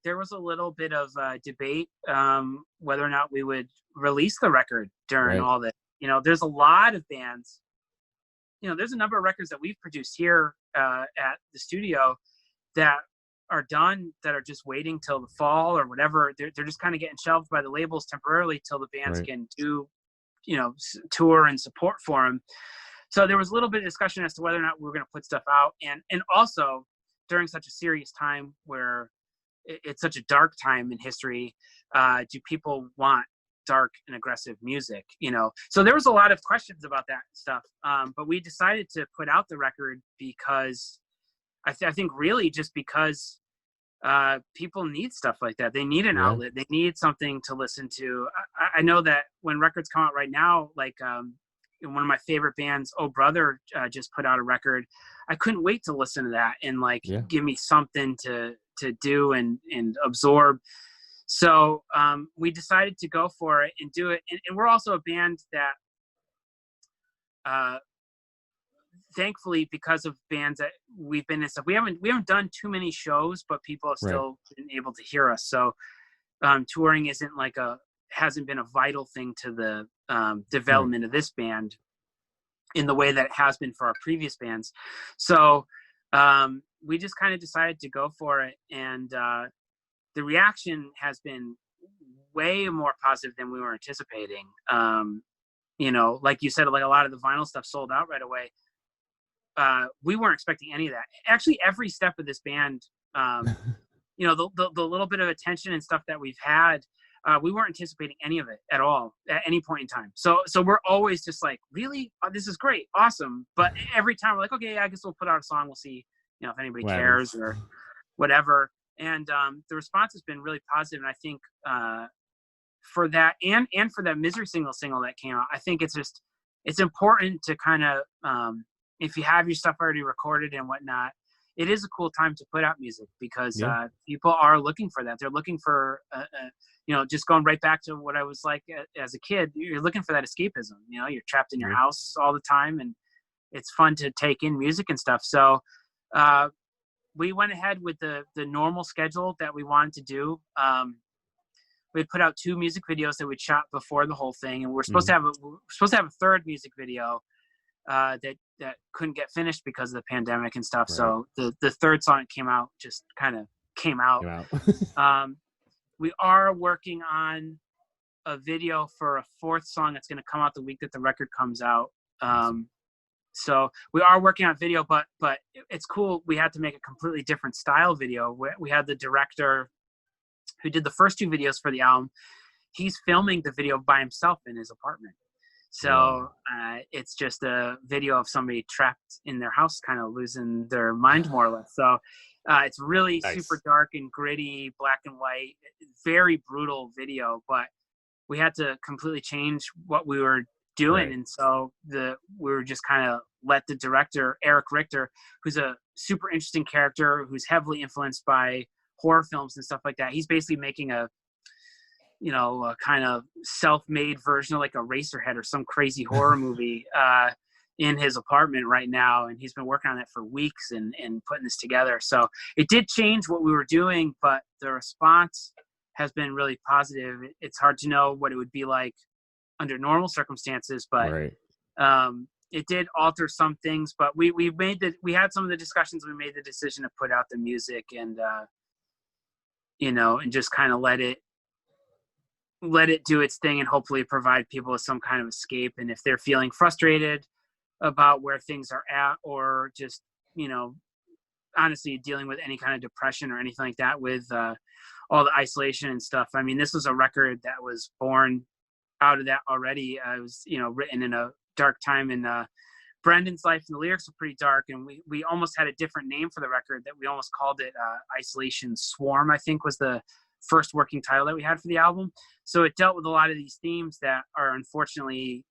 there was a little bit of debate whether or not we would release the record during all this. There's a lot of bands, there's a number of records that we've produced here at the studio that are done, that are just waiting till the fall or whatever. They're just kind of getting shelved by the labels temporarily till the bands can do tour and support for them. So there was a little bit of discussion as to whether or not we were going to put stuff out, and also during such a serious time where it's such a dark time in history, do people want dark and aggressive music? So there was a lot of questions about that stuff, but we decided to put out the record because I think really just because people need stuff like that. They need an outlet. They need something to listen to. I know that when records come out right now, like one of my favorite bands, Oh Brother, just put out a record. I couldn't wait to listen to that and give me something to do and absorb. So we decided to go for it and do it. And we're also a band that, thankfully, because of bands that we've been in stuff, we haven't done too many shows, but people have still been able to hear us. So touring hasn't been a vital thing to the development of this band in the way that it has been for our previous bands. So we just kind of decided to go for it. And the reaction has been way more positive than we were anticipating. Like you said, like a lot of the vinyl stuff sold out right away. We weren't expecting any of that. Actually, every step of this band, the little bit of attention and stuff that we've had, we weren't anticipating any of it at all at any point in time. So we're always just like, really? Oh, this is great. Awesome. But every time we're like, okay, yeah, I guess we'll put out a song. We'll see, if anybody cares or whatever. And the response has been really positive. And I think for that and for that Misery single that came out, I think it's important to kind of, if you have your stuff already recorded and whatnot, it is a cool time to put out music because people are looking for that. They're looking for, just going right back to what I was like as a kid, you're looking for that escapism. You're trapped in your house all the time, and it's fun to take in music and stuff. So we went ahead with the normal schedule that we wanted to do. We put out 2 music videos that we'd shot before the whole thing, and we're supposed to have a third music video that couldn't get finished because of the pandemic and stuff. Right. So the third song that came out just kind of came out. We are working on a video for a 4th song that's going to come out the week that the record comes out. So we are working on video, but it's cool. We had to make a completely different style video. We had the director who did the first 2 videos for the album. He's filming the video by himself in his apartment. So it's just a video of somebody trapped in their house, kind of losing their mind more or less. So it's really super dark and gritty, black and white, very brutal video, but we had to completely change what we were doing. Right. And so we were just kind of let the director, Eric Richter, who's a super interesting character, who's heavily influenced by horror films and stuff like that. He's basically making a kind of self-made version of like a Eraserhead or some crazy horror movie in his apartment right now. And he's been working on it for weeks and putting this together. So it did change what we were doing, but the response has been really positive. It's hard to know what it would be like under normal circumstances, but it did alter some things. But we had some of the discussions. We made the decision to put out the music and and just kind of let it do its thing and hopefully provide people with some kind of escape. And if they're feeling frustrated about where things are at, or just, honestly dealing with any kind of depression or anything like that with all the isolation and stuff. I mean, this was a record that was born out of that already. It was, written in a dark time in Brendan's life, and the lyrics were pretty dark. And we almost had a different name for the record that we almost called it Isolation Swarm, I think was the first working title that we had for the album. So it dealt with a lot of these themes that are unfortunately,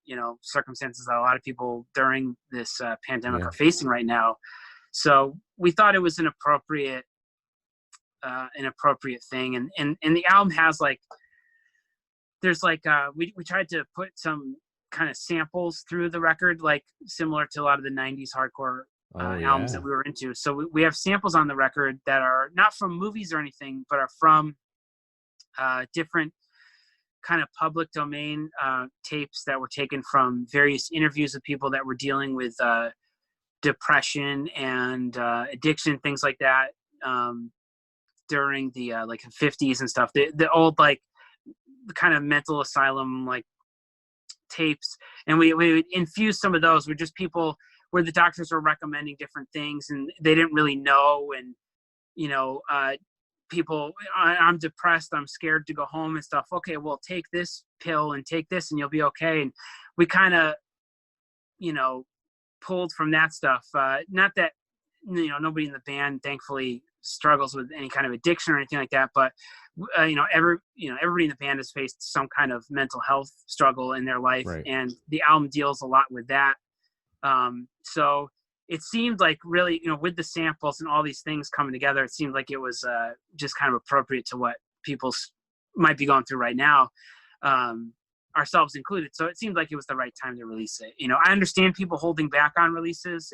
circumstances that a lot of people during this pandemic are facing right now. So we thought it was an appropriate thing. And the album has there's we tried to put some kind of samples through the record, like similar to a lot of the 90s hardcore albums that we were into. So we have samples on the record that are not from movies or anything, but are from different kind of public domain tapes that were taken from various interviews with people that were dealing with depression and addiction, things like that, during the 50s and stuff. The old kind of mental asylum tapes, and we would infuse some of those with just people where the doctors were recommending different things and they didn't really know, and people, I'm depressed, I'm scared to go home and stuff. Okay, well, take this pill and take this and you'll be okay. And we kind of pulled from that stuff. Not that nobody in the band thankfully struggles with any kind of addiction or anything like that, but everybody in the band has faced some kind of mental health struggle in their life, right. And the album deals a lot with that. So it seemed like really, with the samples and all these things coming together, it seemed like it was just kind of appropriate to what people's might be going through right now, ourselves included. So it seemed like it was the right time to release it. I understand people holding back on releases,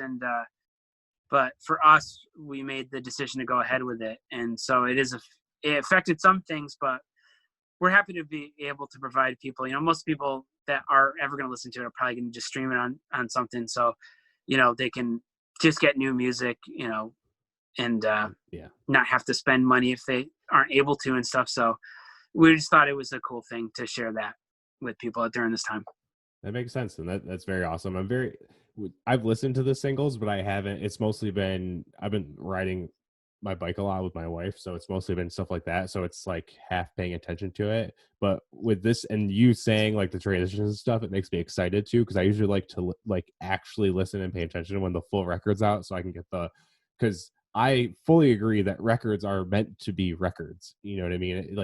but for us, we made the decision to go ahead with it. And so it affected some things, but we're happy to be able to provide people, most people that are ever going to listen to it are probably going to just stream it on something. So, they can just get new music, and not have to spend money if they aren't able to and stuff. So we just thought it was a cool thing to share that with people during this time. That makes sense. And that's very awesome. I've listened to the singles, but I haven't. It's mostly been, I've been riding my bike a lot with my wife. So it's mostly been stuff like that. So it's like half paying attention to it. But with this and you saying like the transitions and stuff, it makes me excited too. Cause I usually like to actually listen and pay attention when the full record's out. So I can get cause I fully agree that records are meant to be records. You know what I mean?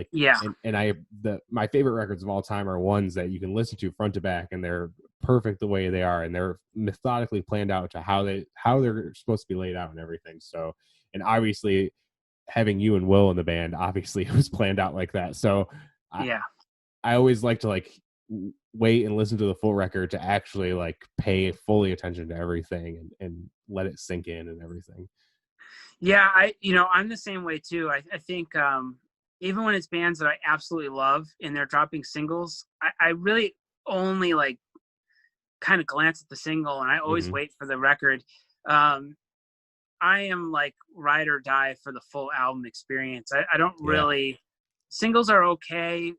My favorite records of all time are ones that you can listen to front to back and they're perfect the way they are. And they're methodically planned out to how they're supposed to be laid out and everything. So, and obviously having you and Will in the band, obviously it was planned out like that. So I always like to wait and listen to the full record to actually pay fully attention to everything and let it sink in and everything. Yeah, I'm the same way too. I think even when it's bands that I absolutely love and they're dropping singles, I really only kind of glance at the single and I always wait for the record. I am ride or die for the full album experience. I don't really, singles are okay.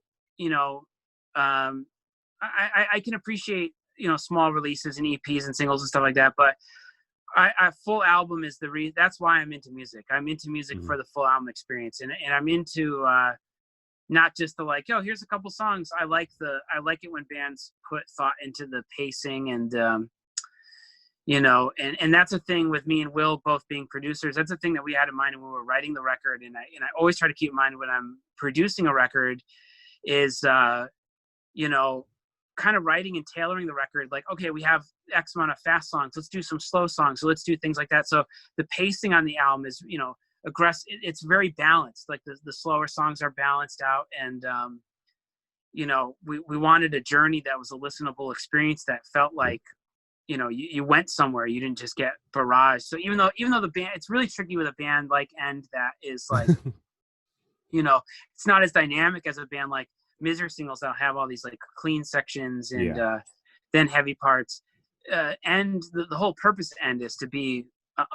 I can appreciate, small releases and EPs and singles and stuff like that, but I full album is the reason. That's why I'm into music. I'm into music for the full album experience, and I'm into not just the here's a couple songs. I like it when bands put thought into the pacing and and that's a thing with me and Will both being producers. That's a thing that we had in mind when we were writing the record, and I always try to keep in mind when I'm producing a record is kind of writing and tailoring the record. Okay, we have X amount of fast songs. Let's do some slow songs. So let's do things like that. So the pacing on the album is, aggressive. It's very balanced. The slower songs are balanced out. And, we wanted a journey that was a listenable experience that felt like, you went somewhere. You didn't just get barraged. So even though the band, it's really tricky with a band like End that is it's not as dynamic as a band like Misery Singles that'll have all these clean sections and then heavy parts. And the whole purpose of End is to be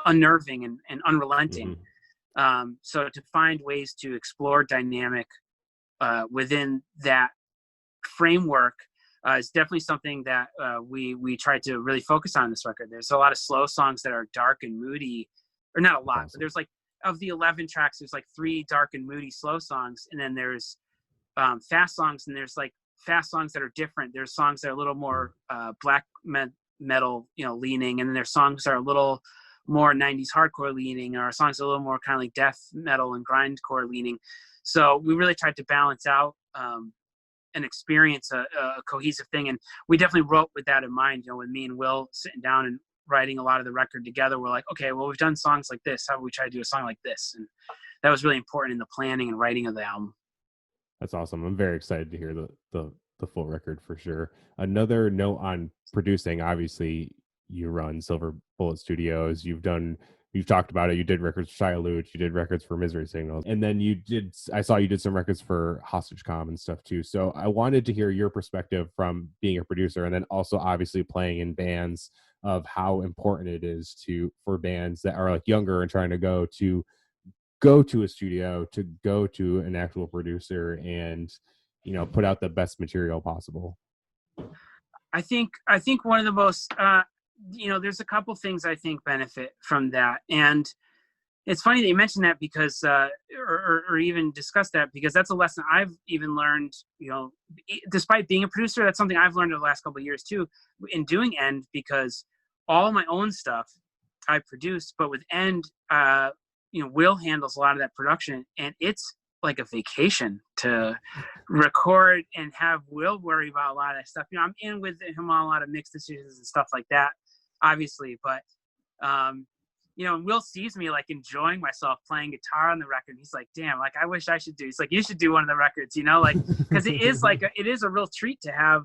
unnerving and unrelenting. So to find ways to explore dynamic within that framework is definitely something that we tried to really focus on in this record. There's a lot of slow songs that are dark and moody, or not a lot, but there's of the 11 tracks, there's 3 dark and moody slow songs, and then there's fast songs, and there's fast songs that are different. There's songs that are a little more black metal, leaning, and then there's songs that are a little more 90s hardcore leaning, or songs that are a little more kind of death metal and grindcore leaning. So we really tried to balance out and experience a cohesive thing, and we definitely wrote with that in mind. With me and Will sitting down and writing a lot of the record together, we're like, okay, well, we've done songs like this. How about we try to do a song like this? And that was really important in the planning and writing of the album. That's awesome. I'm very excited to hear the full record for sure. Another note on producing, obviously you run Silver Bullet Studios. You've talked about it. You did records for Shai Hulud. You did records for Misery Signals. And then I saw you did some records for Hostage Com and stuff too. So I wanted to hear your perspective from being a producer and then also obviously playing in bands of how important it is for bands that are younger and trying to go to a studio, to go to an actual producer and, put out the best material possible. I think one of the most, there's a couple things I think benefit from that. And it's funny that you mentioned that because, or even discussed that, because that's a lesson I've even learned, despite being a producer. That's something I've learned over the last couple of years too, in doing End, because all of my own stuff I produce, but with End, Will handles a lot of that production, and it's like a vacation to record and have Will worry about a lot of that stuff. I'm in with him on a lot of mix decisions and stuff like that, obviously, but you know, and Will sees me like enjoying myself playing guitar on the record. He's like, damn, like I wish I should do. He's like, you should do one of the records, you know, like, because it is like it is a real treat to have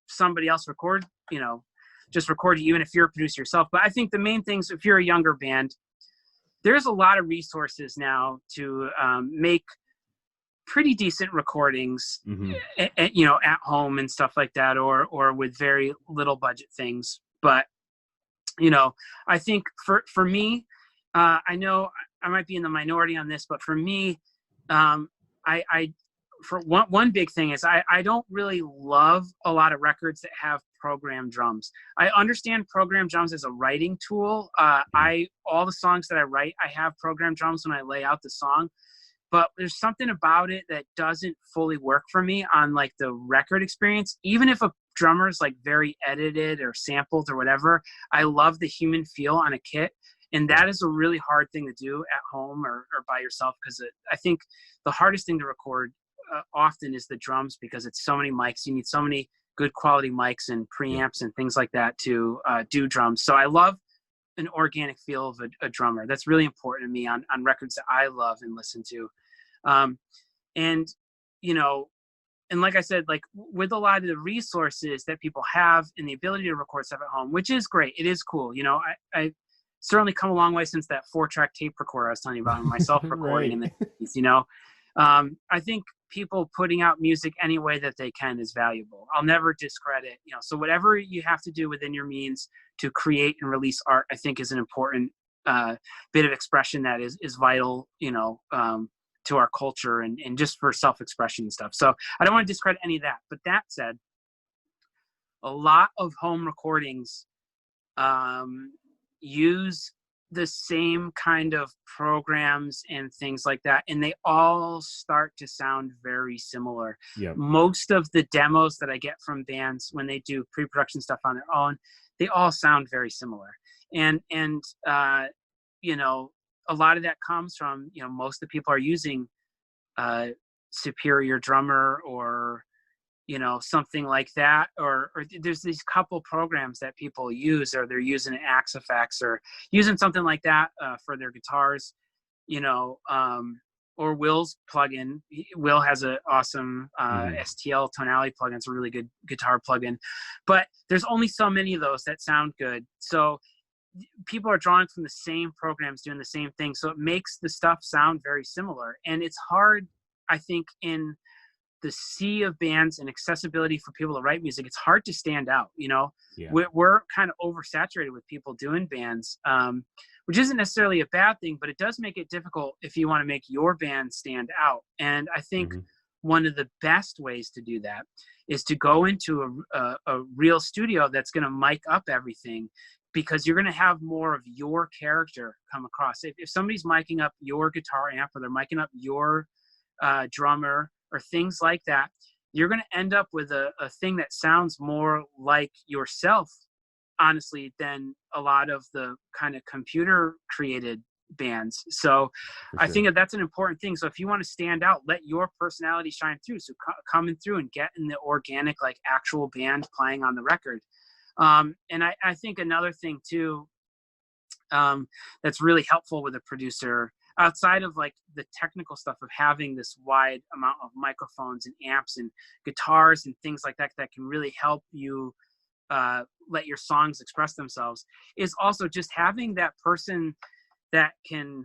somebody else record, you know, just record you, even if you're a producer yourself. But I think the main things, if you're a younger band, there's a lot of resources now to make pretty decent recordings, you know, at home and stuff like that, or with very little budget things. But you know, I think for me, I know I might be in the minority on this, but for me, I for one big thing is I don't really love a lot of records that have programmed drums. I understand programmed drums as a writing tool. All the songs that I write, I have programmed drums when I lay out the song. But there's something about it that doesn't fully work for me on like the record experience. Even if a drummer is like very edited or sampled or whatever, I love the human feel on a kit. And that is a really hard thing to do at home or by yourself, because I think the hardest thing to record often is the drums, because it's so many mics. You need so many good quality mics and preamps and things like that to do drums. So I love an organic feel of a drummer. That's really important to me on records that I love and listen to. And, you know, and like I said, like with a lot of the resources that people have and the ability to record stuff at home, which is great. It is cool. You know, I certainly come a long way since that 4-track tape recorder I was telling you about, myself recording in the 80s, you know. I think people putting out music any way that they can is valuable. I'll never discredit, you know, so whatever you have to do within your means to create and release art, I think is an important bit of expression that is vital, you know, to our culture and just for self-expression and stuff. So I don't want to discredit any of that. But that said, a lot of home recordings use the same kind of programs and things like that, and they all start to sound very similar. Most of the demos that I get from bands when they do pre-production stuff on their own, they all sound very similar. And you know, a lot of that comes from, you know, most of the people are using Superior Drummer or, you know, something like that, or there's these couple programs that people use, or they're using Axe-Fx or using something like that for their guitars, you know, or Will's plugin. Will has an awesome STL tonality plugin. It's a really good guitar plugin, but there's only so many of those that sound good. So people are drawing from the same programs, doing the same thing. So it makes the stuff sound very similar. And it's hard, I think, in the sea of bands and accessibility for people to write music, it's hard to stand out. You know, we're kind of oversaturated with people doing bands, which isn't necessarily a bad thing, but it does make it difficult if you want to make your band stand out. And I think one of the best ways to do that is to go into a real studio that's going to mic up everything, because you're going to have more of your character come across. If somebody's miking up your guitar amp, or they're miking up your drummer or things like that, you're going to end up with a thing that sounds more like yourself, honestly, than a lot of the kind of computer created bands. So I think that's an important thing. So if you want to stand out, let your personality shine through. So coming through and getting the organic, like actual band playing on the record. And I think another thing too, that's really helpful with a producer, outside of like the technical stuff of having this wide amount of microphones and amps and guitars and things like that, that can really help you let your songs express themselves, is also just having that person that can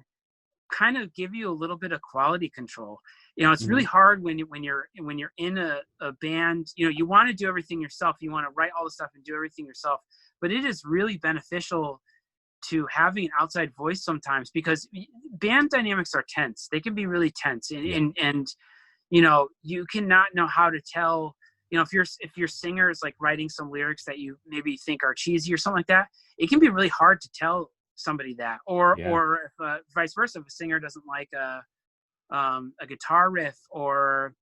kind of give you a little bit of quality control. You know, it's really hard when you're in a band. You know, you want to do everything yourself. You want to write all the stuff and do everything yourself. But it is really beneficial to having an outside voice sometimes, because band dynamics are tense. They can be really tense, and you know, you cannot know how to tell. You know, if your singer is like writing some lyrics that you maybe think are cheesy or something like that, it can be really hard to tell somebody that, or if, vice versa, if a singer doesn't like a guitar riff, or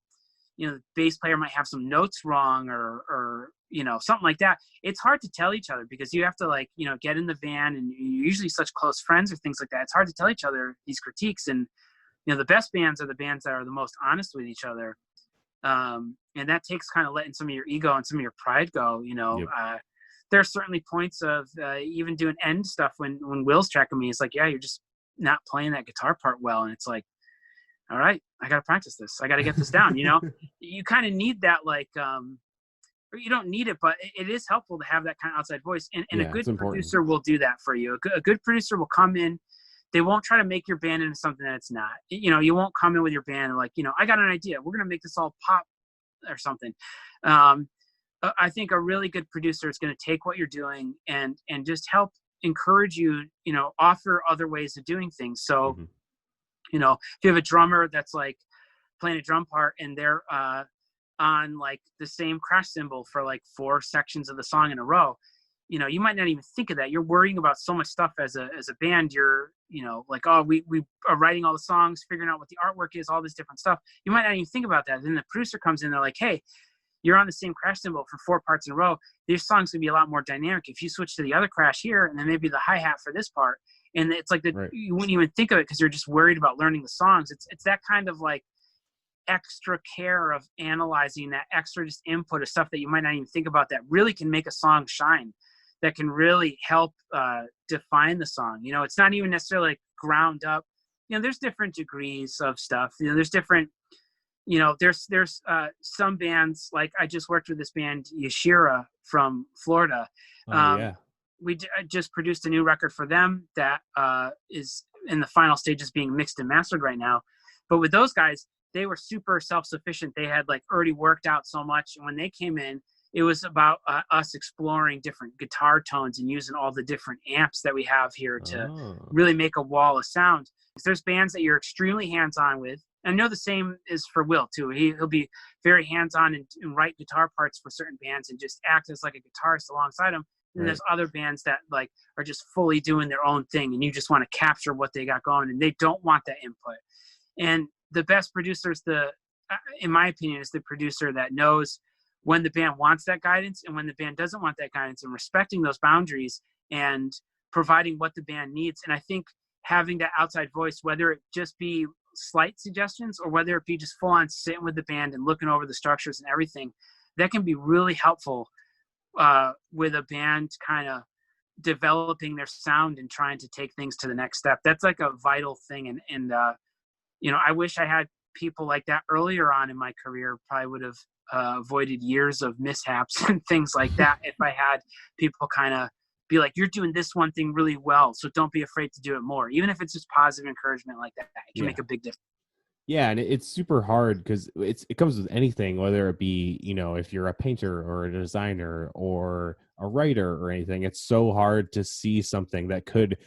you know, the bass player might have some notes wrong, or you know, something like that. It's hard to tell each other, because you have to, like, you know, get in the van, and you're usually such close friends or things like that. It's hard to tell each other these critiques. And you know, the best bands are the bands that are the most honest with each other. And that takes kind of letting some of your ego and some of your pride go. You know, there's certainly points of even doing end stuff when Will's tracking me. It's like, yeah, you're just not playing that guitar part well. And it's like, all right, I got to practice this. I got to get this down. You kind of need that, like, or you don't need it, but it is helpful to have that kind of outside voice. And a good producer will do that for you. A good producer will come in. They won't try to make your band into something that it's not. You won't come in with your band and like, I got an idea. We're going to make this all pop or something. I think a really good producer is going to take what you're doing and just help encourage you, offer other ways of doing things. So, if you have a drummer that's like playing a drum part and they're on like the same crash cymbal for like 4 sections of the song in a row, you might not even think of that. You're worrying about so much stuff as a band. You're, like, oh, we are writing all the songs, figuring out what the artwork is, all this different stuff. You might not even think about that. Then the producer comes in, they're like, hey, you're on the same crash cymbal for 4 parts in a row. These songs can be a lot more dynamic if you switch to the other crash here and then maybe the hi-hat for this part. And it's like you wouldn't even think of it because you're just worried about learning the songs. It's that kind of like extra care of analyzing, that extra just input of stuff that you might not even think about that really can make a song shine, that can really help define the song. It's not even necessarily like ground up. There's different degrees of stuff. There's different, there's some bands, like I just worked with this band Yashira from Florida. We just produced a new record for them that is in the final stages being mixed and mastered right now. But with those guys, they were super self-sufficient. They had like already worked out so much. And when they came in, it was about us exploring different guitar tones and using all the different amps that we have here to really make a wall of sound. There's bands that you're extremely hands-on with. And I know the same is for Will too. He'll be very hands-on and write guitar parts for certain bands and just act as like a guitarist alongside them. And there's other bands that like are just fully doing their own thing and you just want to capture what they got going and they don't want that input. And the best producer is in my opinion, is the producer that knows when the band wants that guidance and when the band doesn't want that guidance, and respecting those boundaries and providing what the band needs. And I think having that outside voice, whether it just be slight suggestions or whether it be just full on sitting with the band and looking over the structures and everything, that can be really helpful with a band kind of developing their sound and trying to take things to the next step. That's like a vital thing. And I wish I had people like that earlier on in my career. Probably would have avoided years of mishaps and things like that if I had people kind of be like, you're doing this one thing really well, so don't be afraid to do it more. Even if it's just positive encouragement like that, it can make a big difference. Yeah, and it's super hard because it comes with anything, whether it be, if you're a painter or a designer or a writer or anything. It's so hard to see something that could,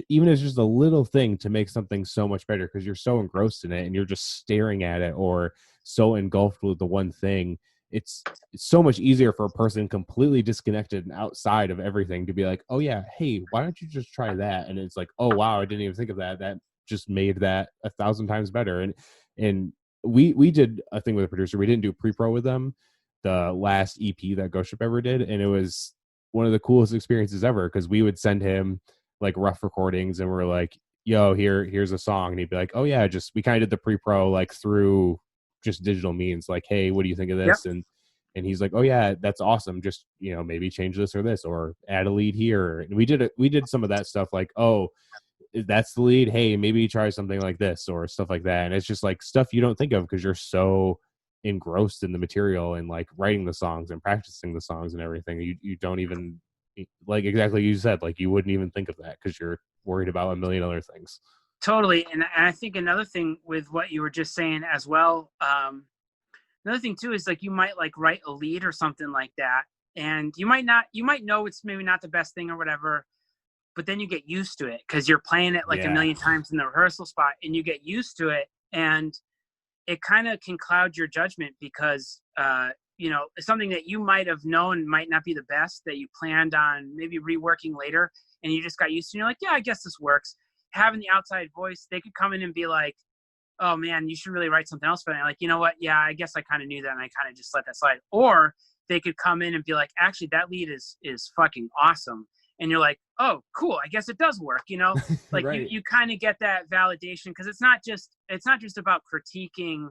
even if it's just a little thing, to make something so much better because you're so engrossed in it and you're just staring at it or so engulfed with the one thing. It's so much easier for a person completely disconnected and outside of everything to be like, oh yeah, hey, why don't you just try that? And it's like, oh wow, I didn't even think of that. That just made that 1,000 times better. And we did a thing with a producer. We didn't do pre-pro with them, the last EP that Ghost Ship ever did, and it was one of the coolest experiences ever because we would send him like rough recordings and we're like, yo, here's a song, and he'd be like, oh yeah, we kind of did the pre-pro like through just digital means, like, hey, what do you think of this? And he's like, oh yeah, that's awesome, just maybe change this or this or add a lead here. And we did some of that stuff, like, oh, that's the lead, hey, maybe try something like this or stuff like that. And it's just like stuff you don't think of because you're so engrossed in the material and like writing the songs and practicing the songs and everything. You don't even, like exactly you said, like you wouldn't even think of that because you're worried about a million other things. Totally. And I think another thing with what you were just saying as well, another thing too is like you might like write a lead or something like that, and you might know it's maybe not the best thing or whatever, but then you get used to it because you're playing it like a million times in the rehearsal spot and you get used to it, and it kind of can cloud your judgment because something that you might have known might not be the best that you planned on maybe reworking later, and you just got used to it. You're like, yeah, I guess this works. Having the outside voice, they could come in and be like, oh man, you should really write something else. But I'm like, you know what? Yeah, I guess I kind of knew that, and I kind of just let that slide. Or they could come in and be like, actually, that lead is fucking awesome. And you're like, oh, cool. I guess it does work. Like right. you kind of get that validation because it's not just about critiquing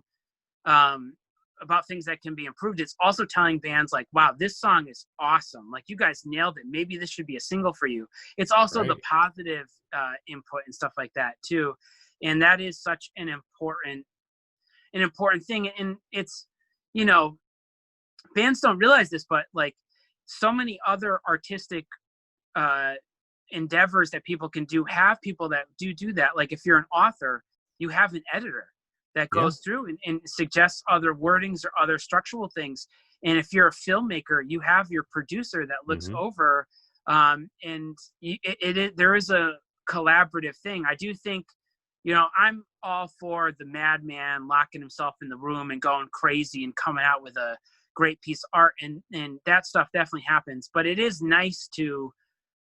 about things that can be improved. It's also telling bands like, wow, this song is awesome. Like, you guys nailed it. Maybe this should be a single for you. It's also the positive input and stuff like that too. And that is such an important thing. And it's, you know, bands don't realize this, but like so many other artistic endeavors that people can do have people that do that. Like if you're an author, you have an editor that goes through and suggests other wordings or other structural things. And if you're a filmmaker, you have your producer that looks over, and there is a collaborative thing. I do think, you know, I'm all for the madman locking himself in the room and going crazy and coming out with a great piece of art, and that stuff definitely happens. But it is nice to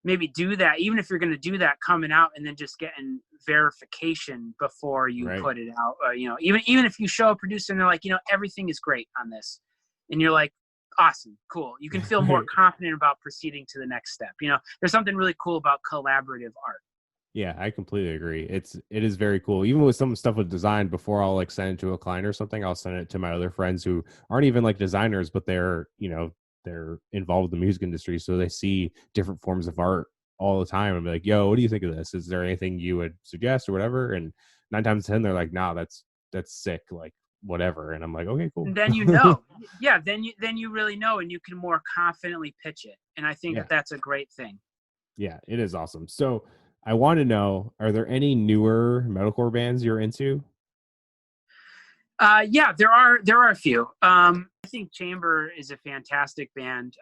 maybe do that, even if you're going to do that, coming out and then just getting verification before you put it out. You know, even if you show a producer and they're like, you know, everything is great on this, and you're like, awesome, cool. You can feel more confident about proceeding to the next step. You know, there's something really cool about collaborative art. Yeah, I completely agree. It is very cool. Even with some stuff with design, before I'll like send it to a client or something, I'll send it to my other friends who aren't even like designers, but they're, you know, they're involved with the music industry. So they see different forms of art all the time. I'm like, yo, what do you think of this? Is there anything you would suggest or whatever? And 9 times 10, they're like, nah, that's sick. Like whatever. And I'm like, okay, cool. And then, you know, yeah, then you really know, and you can more confidently pitch it. And I think that that's a great thing. Yeah, it is awesome. So I want to know, are there any newer metalcore bands you're into? Yeah, there are a few. I think Chamber is a fantastic band.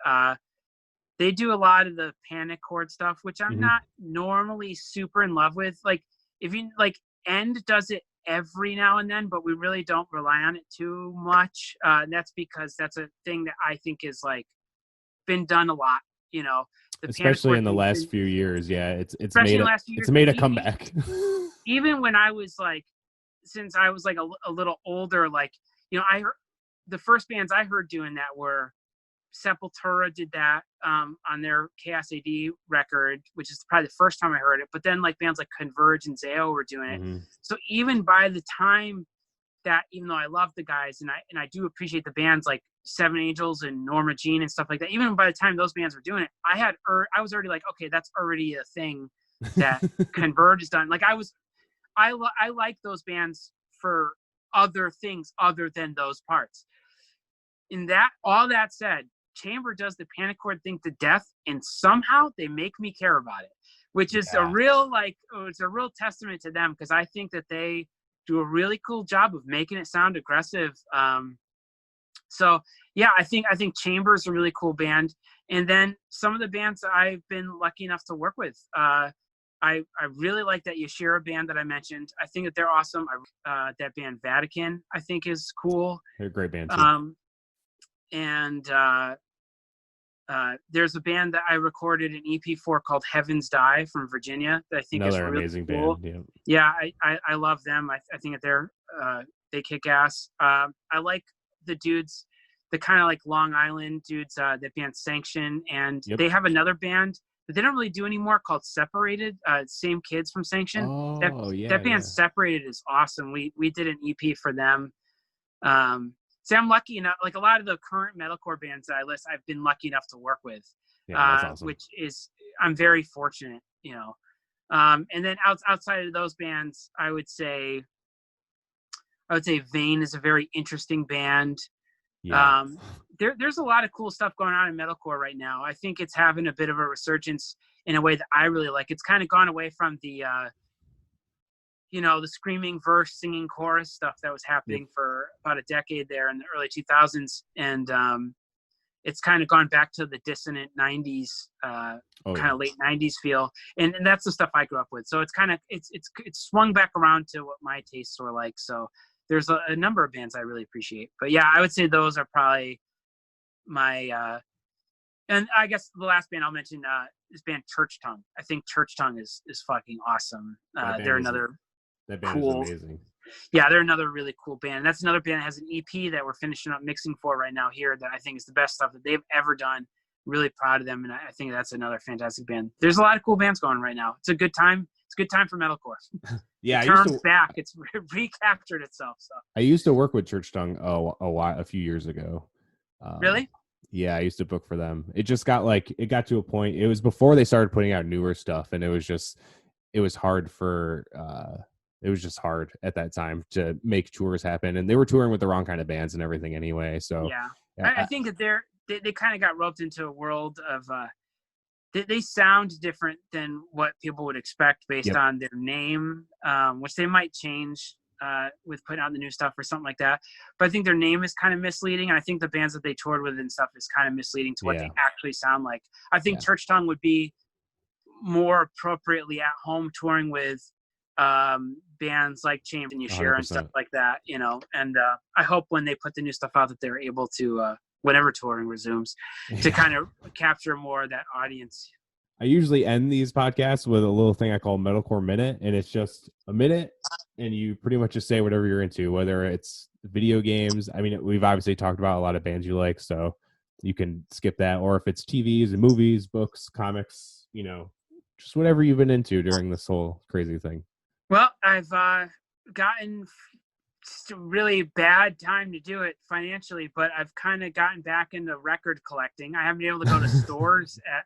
They do a lot of the panic chord stuff, which I'm not normally super in love with. Like, if you like, End does it every now and then, but we really don't rely on it too much. And that's because that's a thing that I think is like been done a lot, you know. Especially in the last few years. Yeah, it's made a comeback. Even when I was like, since I was like a little older, like, you know, I heard the first bands I heard doing that were Sepultura did that on their Chaos AD record, which is probably the first time I heard it. But then like bands like Converge and Zao were doing it. So even by the time that, even though I love the guys and I do appreciate the bands like Seven Angels and Norma Jean and stuff like that, even by the time those bands were doing it, I was already like, okay, that's already a thing that Converge has done. Like I like those bands for other things other than those parts. In that, all that said, Chamber does the panic chord thing to death, and somehow they make me care about it, which is a real it's a real testament to them, because I think that they do a really cool job of making it sound aggressive. So yeah, I think Chamber is a really cool band. And then some of the bands that I've been lucky enough to work with, I really like that Yashira band that I mentioned. I think that they're awesome. That band Vatican, I think, is cool. They're a great band too. And there's a band that I recorded an EP for called Heavens Die from Virginia that I think is really amazing cool. band. Yeah, I love them. I think that they kick ass. I like the dudes, the kind of like Long Island dudes, that band Sanction, and they have another band that they don't really do anymore called Separated. Same kids from Sanction. That band Separated is awesome. We did an EP for them. So I'm lucky enough, like a lot of the current metalcore bands that I list, I've been lucky enough to work with, that's awesome. Which is, I'm very fortunate, you know. And then outside of those bands, I would say Vane is a very interesting band. There's a lot of cool stuff going on in metalcore right now. I think it's having a bit of a resurgence in a way that I really like. It's kind of gone away from the the screaming verse, singing chorus stuff that was happening for about a decade there in the early 2000s. And it's kind of gone back to the dissonant 90s, late 90s feel. And that's the stuff I grew up with. So it's kind of, it's swung back around to what my tastes were like. So there's a number of bands I really appreciate. But yeah, I would say those are probably my, and I guess the last band I'll mention is band Church Tongue. I think Church Tongue is fucking awesome. They're another... That band is amazing. Yeah, they're another really cool band. That's another band that has an EP that we're finishing up mixing for right now here that I think is the best stuff that they've ever done. Really proud of them, and I think that's another fantastic band. There's a lot of cool bands going right now. It's a good time. it's a good time for metalcore. Yeah, the term's back. It's recaptured itself. So I used to work with Church Tongue a few years ago. Really? Yeah, I used to book for them. It just got it got to a point. It was before they started putting out newer stuff, and it was just hard at that time to make tours happen, and they were touring with the wrong kind of bands and everything anyway. So yeah, I think that they kind of got roped into a world of they sound different than what people would expect based on their name, which they might change with putting out the new stuff or something like that. But I think their name is kind of misleading, and I think the bands that they toured with and stuff is kind of misleading to what they actually sound like. I think Church Tongue would be more appropriately at home touring with bands like James and Yashira and stuff like that, and I hope when they put the new stuff out that they're able to whenever touring resumes to kind of capture more of that audience. I usually end these podcasts with a little thing I call Metalcore Minute, and it's just a minute and you pretty much just say whatever you're into, whether it's video games. I mean, we've obviously talked about a lot of bands you like, so you can skip that, or if it's TVs and movies, books, comics, just whatever you've been into during this whole crazy thing. Well, I've gotten a really bad time to do it financially, but I've kind of gotten back into record collecting. I haven't been able to go to stores at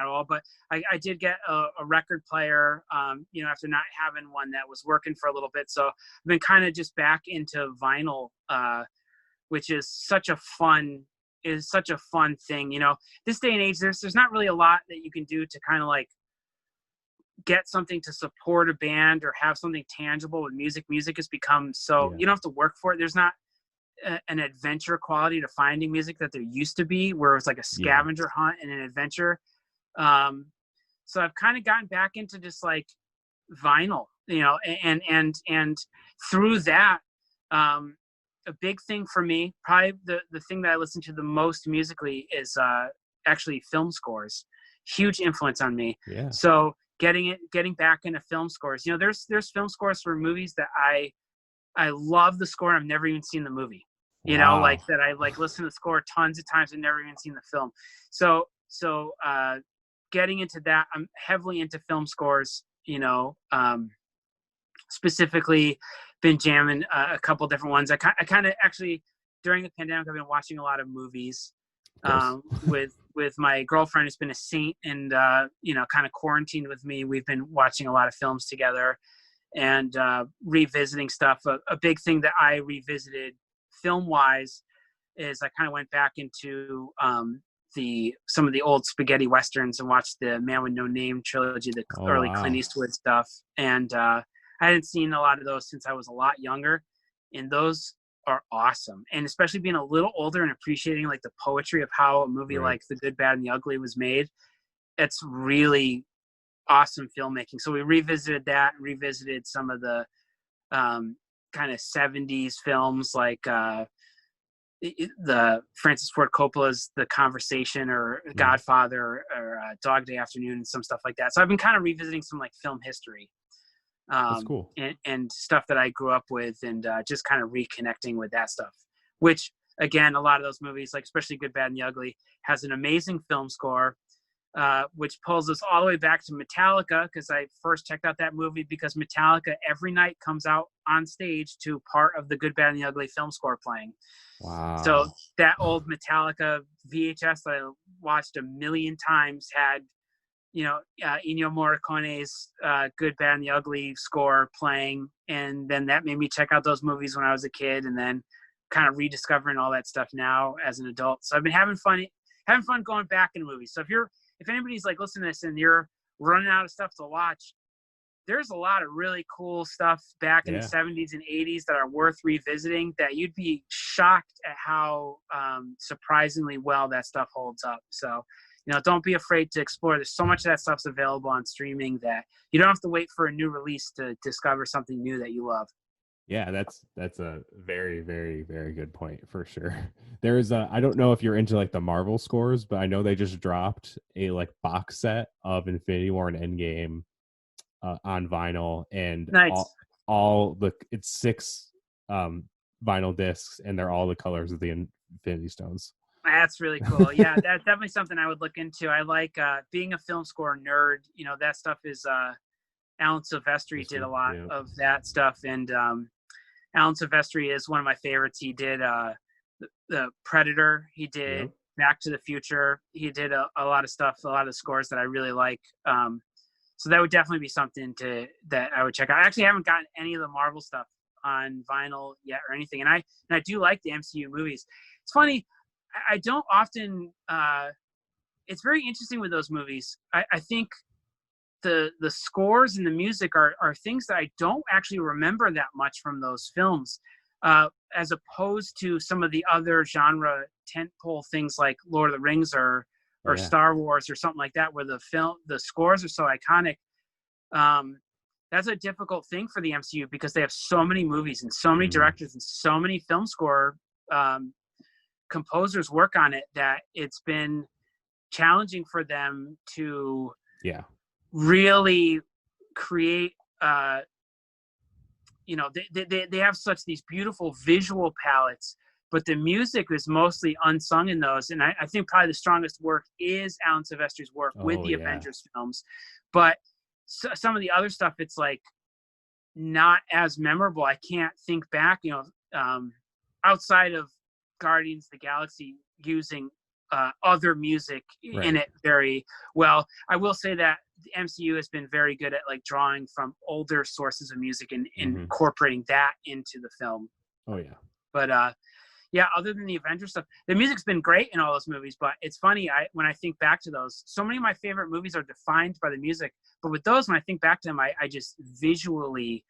all, but I did get a record player, after not having one that was working for a little bit. So I've been kind of just back into vinyl, which is such a fun thing. This day and age, there's not really a lot that you can do to kind of like get something to support a band or have something tangible with music. Music has become so you don't have to work for it. There's not an adventure quality to finding music that there used to be, where it's like a scavenger hunt and an adventure. So I've kind of gotten back into just like vinyl, and through that, a big thing for me, probably the thing that I listen to the most musically is actually film scores. Huge influence on me. Yeah. So getting back into film scores. There's film scores for movies that I love the score. I've never even seen the movie. Like that I like listen to the score tons of times and never even seen the film. So getting into that, I'm heavily into film scores. Specifically been jamming a couple different ones. I kind of actually during the pandemic I've been watching a lot of movies with my girlfriend who's been a saint and kind of quarantined with me. We've been watching a lot of films together and revisiting stuff. A big thing that I revisited film wise is I kind of went back into some of the old spaghetti westerns and watched the Man with No Name trilogy, the early Clint Eastwood stuff. And I hadn't seen a lot of those since I was a lot younger, and those are awesome. And especially being a little older and appreciating like the poetry of how a movie like The Good, Bad, and the Ugly was made. It's really awesome filmmaking. So we revisited that and revisited some of the kind of 70s films like the Francis Ford Coppola's The Conversation or Godfather or Dog Day Afternoon and some stuff like that. So I've been kind of revisiting some like film history. That's cool. And stuff that I grew up with, and just kind of reconnecting with that stuff, which again, a lot of those movies, like especially Good, Bad, and the Ugly, has an amazing film score, which pulls us all the way back to Metallica, because I first checked out that movie because Metallica every night comes out on stage to part of the Good, Bad, and the Ugly film score playing. Wow. So that old Metallica VHS that I watched a million times had Ennio Morricone's Good, Bad, and the Ugly score playing, and then that made me check out those movies when I was a kid, and then kind of rediscovering all that stuff now as an adult. So I've been having fun going back in movies. So if anybody's like listening to this and you're running out of stuff to watch, there's a lot of really cool stuff back in the 70s and 80s that are worth revisiting, that you'd be shocked at how surprisingly well that stuff holds up. So don't be afraid to explore. There's so much of that stuff's available on streaming that you don't have to wait for a new release to discover something new that you love. Yeah, that's a very, very, very good point for sure. There's I don't know if you're into like the Marvel scores, but I know they just dropped a like box set of Infinity War and Endgame on vinyl, and nice. it's 6 vinyl discs, and they're all the colors of the Infinity Stones. That's really cool. Yeah, that's definitely something I would look into. I like being a film score nerd. That stuff is Alan Silvestri did a lot of that stuff, and Alan Silvestri is one of my favorites. He did the Predator. He did Back to the Future. He did a lot of stuff, a lot of scores that I really like. So that would definitely be something that I would check out. I actually haven't gotten any of the Marvel stuff on vinyl yet or anything, and I do like the MCU movies. It's funny, I don't often. It's very interesting with those movies. I think the scores and the music are things that I don't actually remember that much from those films, as opposed to some of the other genre tentpole things like Lord of the Rings or Star Wars or something like that, where the scores are so iconic. That's a difficult thing for the MCU because they have so many movies and so many directors and so many film score composers work on it, that it's been challenging for them to really create. They have such these beautiful visual palettes, but the music is mostly unsung in those. And I think probably the strongest work is Alan Silvestri's work with the Avengers films. But some of the other stuff, it's like not as memorable. I can't think back, outside of Guardians of the Galaxy using other music in it very well. I will say that the MCU has been very good at like drawing from older sources of music and incorporating that into the film. Oh yeah. But other than the Avengers stuff, the music's been great in all those movies. But it's funny, when I think back to those, so many of my favorite movies are defined by the music. But with those, when I think back to them, I just visually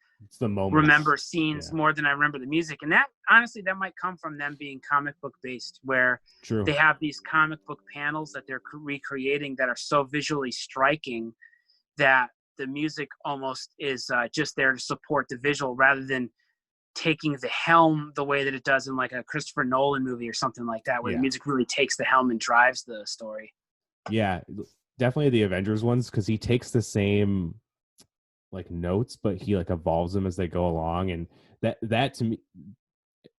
remember scenes more than I remember the music. And that, honestly, that might come from them being comic book based, where they have these comic book panels that they're recreating that are so visually striking that the music almost is just there to support the visual, rather than taking the helm the way that it does in like a Christopher Nolan movie or something like that, where the music really takes the helm and drives the story. Yeah, definitely the Avengers ones, because he takes the same like notes, but he like evolves them as they go along. And that to me,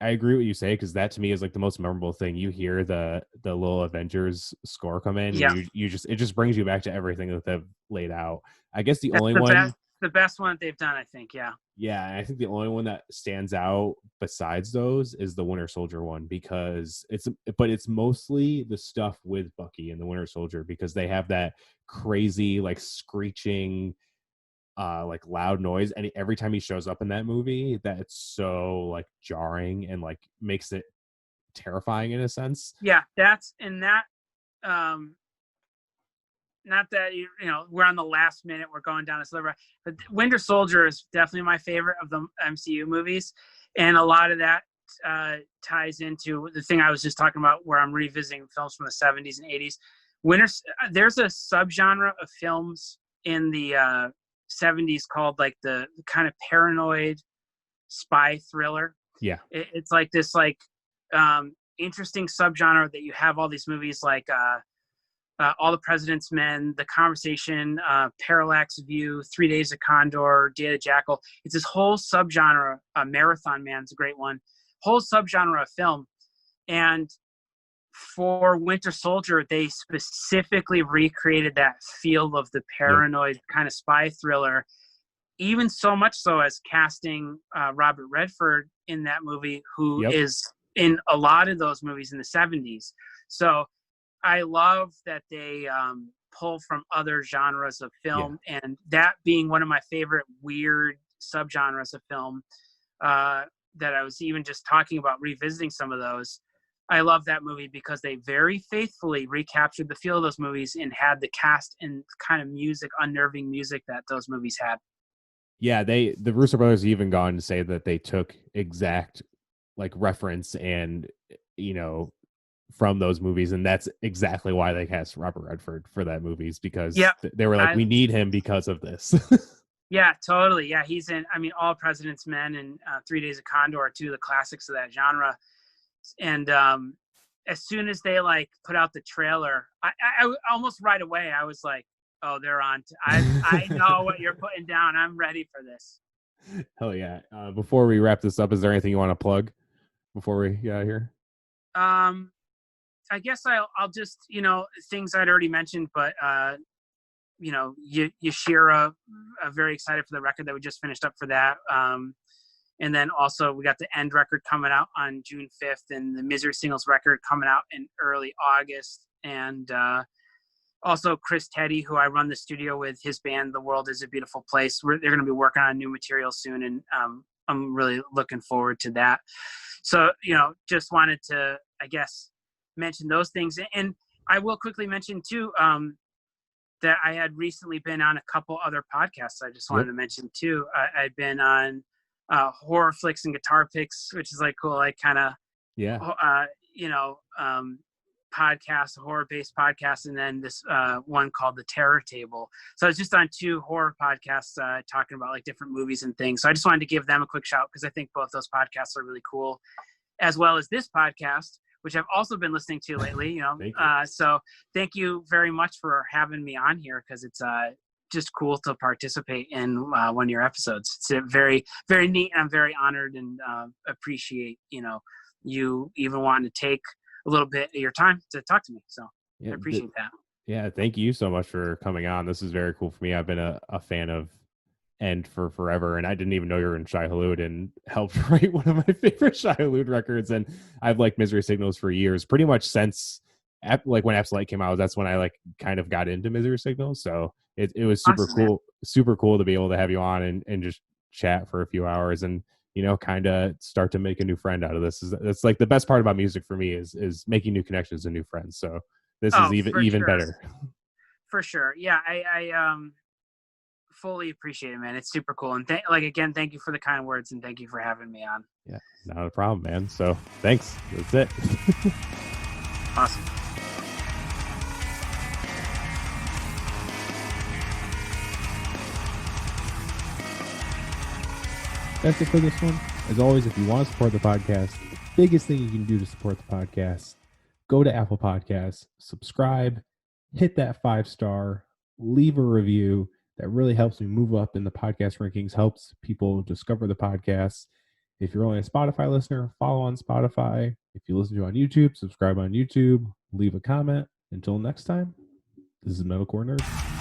I agree with you say, because that to me is like the most memorable thing. You hear the little Avengers score come in, and it just brings you back to everything that they've laid out. I guess the best one that they've done, I think. Yeah, and I think the only one that stands out besides those is the Winter Soldier one, because it's mostly the stuff with Bucky and the Winter Soldier, because they have that crazy like screeching like loud noise, and every time he shows up in that movie, that it's so like jarring and like makes it terrifying in a sense. Not that we're on the last minute, we're going down a sliver, but Winter Soldier is definitely my favorite of the MCU movies, and a lot of that ties into the thing I was just talking about, where I'm revisiting films from the 70s and 80s. There's a subgenre of films in the 70s called like the kind of paranoid spy thriller. It's like this like interesting subgenre that you have all these movies like All the President's Men, The Conversation, Parallax View, 3 Days of Condor, Day of the Jackal. It's this whole subgenre. Marathon Man's a great one. Whole subgenre of film. And for Winter Soldier, they specifically recreated that feel of the paranoid kind of spy thriller, even so much so as casting Robert Redford in that movie, who is in a lot of those movies in the 70s. So I love that they pull from other genres of film, and that being one of my favorite weird subgenres of film that I was even just talking about, revisiting some of those. I love that movie because they very faithfully recaptured the feel of those movies and had the cast and kind of music, unnerving music that those movies had. Yeah, the Russo brothers even gone to say that they took exact like reference and from those movies, and that's exactly why they cast Robert Redford for that movies, because they were like, we need him because of this. Yeah, totally. Yeah, he's in, All President's Men and 3 Days of Condor are two of the classics of that genre. And as soon as they like put out the trailer, I almost right away I was like, oh, they're on. I know what you're putting down. I'm ready for this. Hell yeah. Before we wrap this up, is there anything you want to plug before we get out of here? I guess I'll just, things I'd already mentioned, but Yashira, very excited for the record that we just finished up for that. And then also we got the End record coming out on June 5th, and the Misery Signals record coming out in early August. And also Chris Teddy, who I run the studio with, his band, The World is a Beautiful Place. They're going to be working on new material soon, and I'm really looking forward to that. So, just wanted to, I guess, mention those things. And I will quickly mention, too, that I had recently been on a couple other podcasts I just wanted to mention, too. I'd been on Horror Flicks and Guitar Picks, which is like cool, like kind of, podcast, horror-based podcast, and then this one called The Terror Table. So I was just on 2 horror podcasts talking about like different movies and things. So I just wanted to give them a quick shout because I think both those podcasts are really cool, as well as this podcast, which I've also been listening to lately. So thank you very much for having me on here, because it's just cool to participate in one of your episodes. It's very, very neat, and I'm very honored and appreciate you even wanting to take a little bit of your time to talk to me. So I appreciate that. Yeah, thank you so much for coming on. This is very cool for me. I've been a fan of End for forever, and I didn't even know you were in Shai Hulud, and helped write one of my favorite Shai Hulud records. And I've liked Misery Signals for years, pretty much since like when Absolute came out. That's when I like kind of got into Misery Signals. So it was super cool to be able to have you on and just chat for a few hours, and kind of start to make a new friend out of this. That's like the best part about music for me is making new connections and new friends. So this is even better. For sure. Yeah. I fully appreciate it, man. It's super cool. And again, thank you for the kind words, and thank you for having me on. Yeah, not a problem, man. So thanks. That's it. Awesome. That's it for this one. As always, if you want to support the podcast, the biggest thing you can do to support the podcast, go to Apple Podcasts, subscribe, hit that 5-star, leave a review. That really helps me move up in the podcast rankings, helps people discover the podcast. If you're only a Spotify listener, follow on Spotify. If you listen to it on YouTube, subscribe on YouTube, leave a comment. Until next time, this is Metalcore Nerds.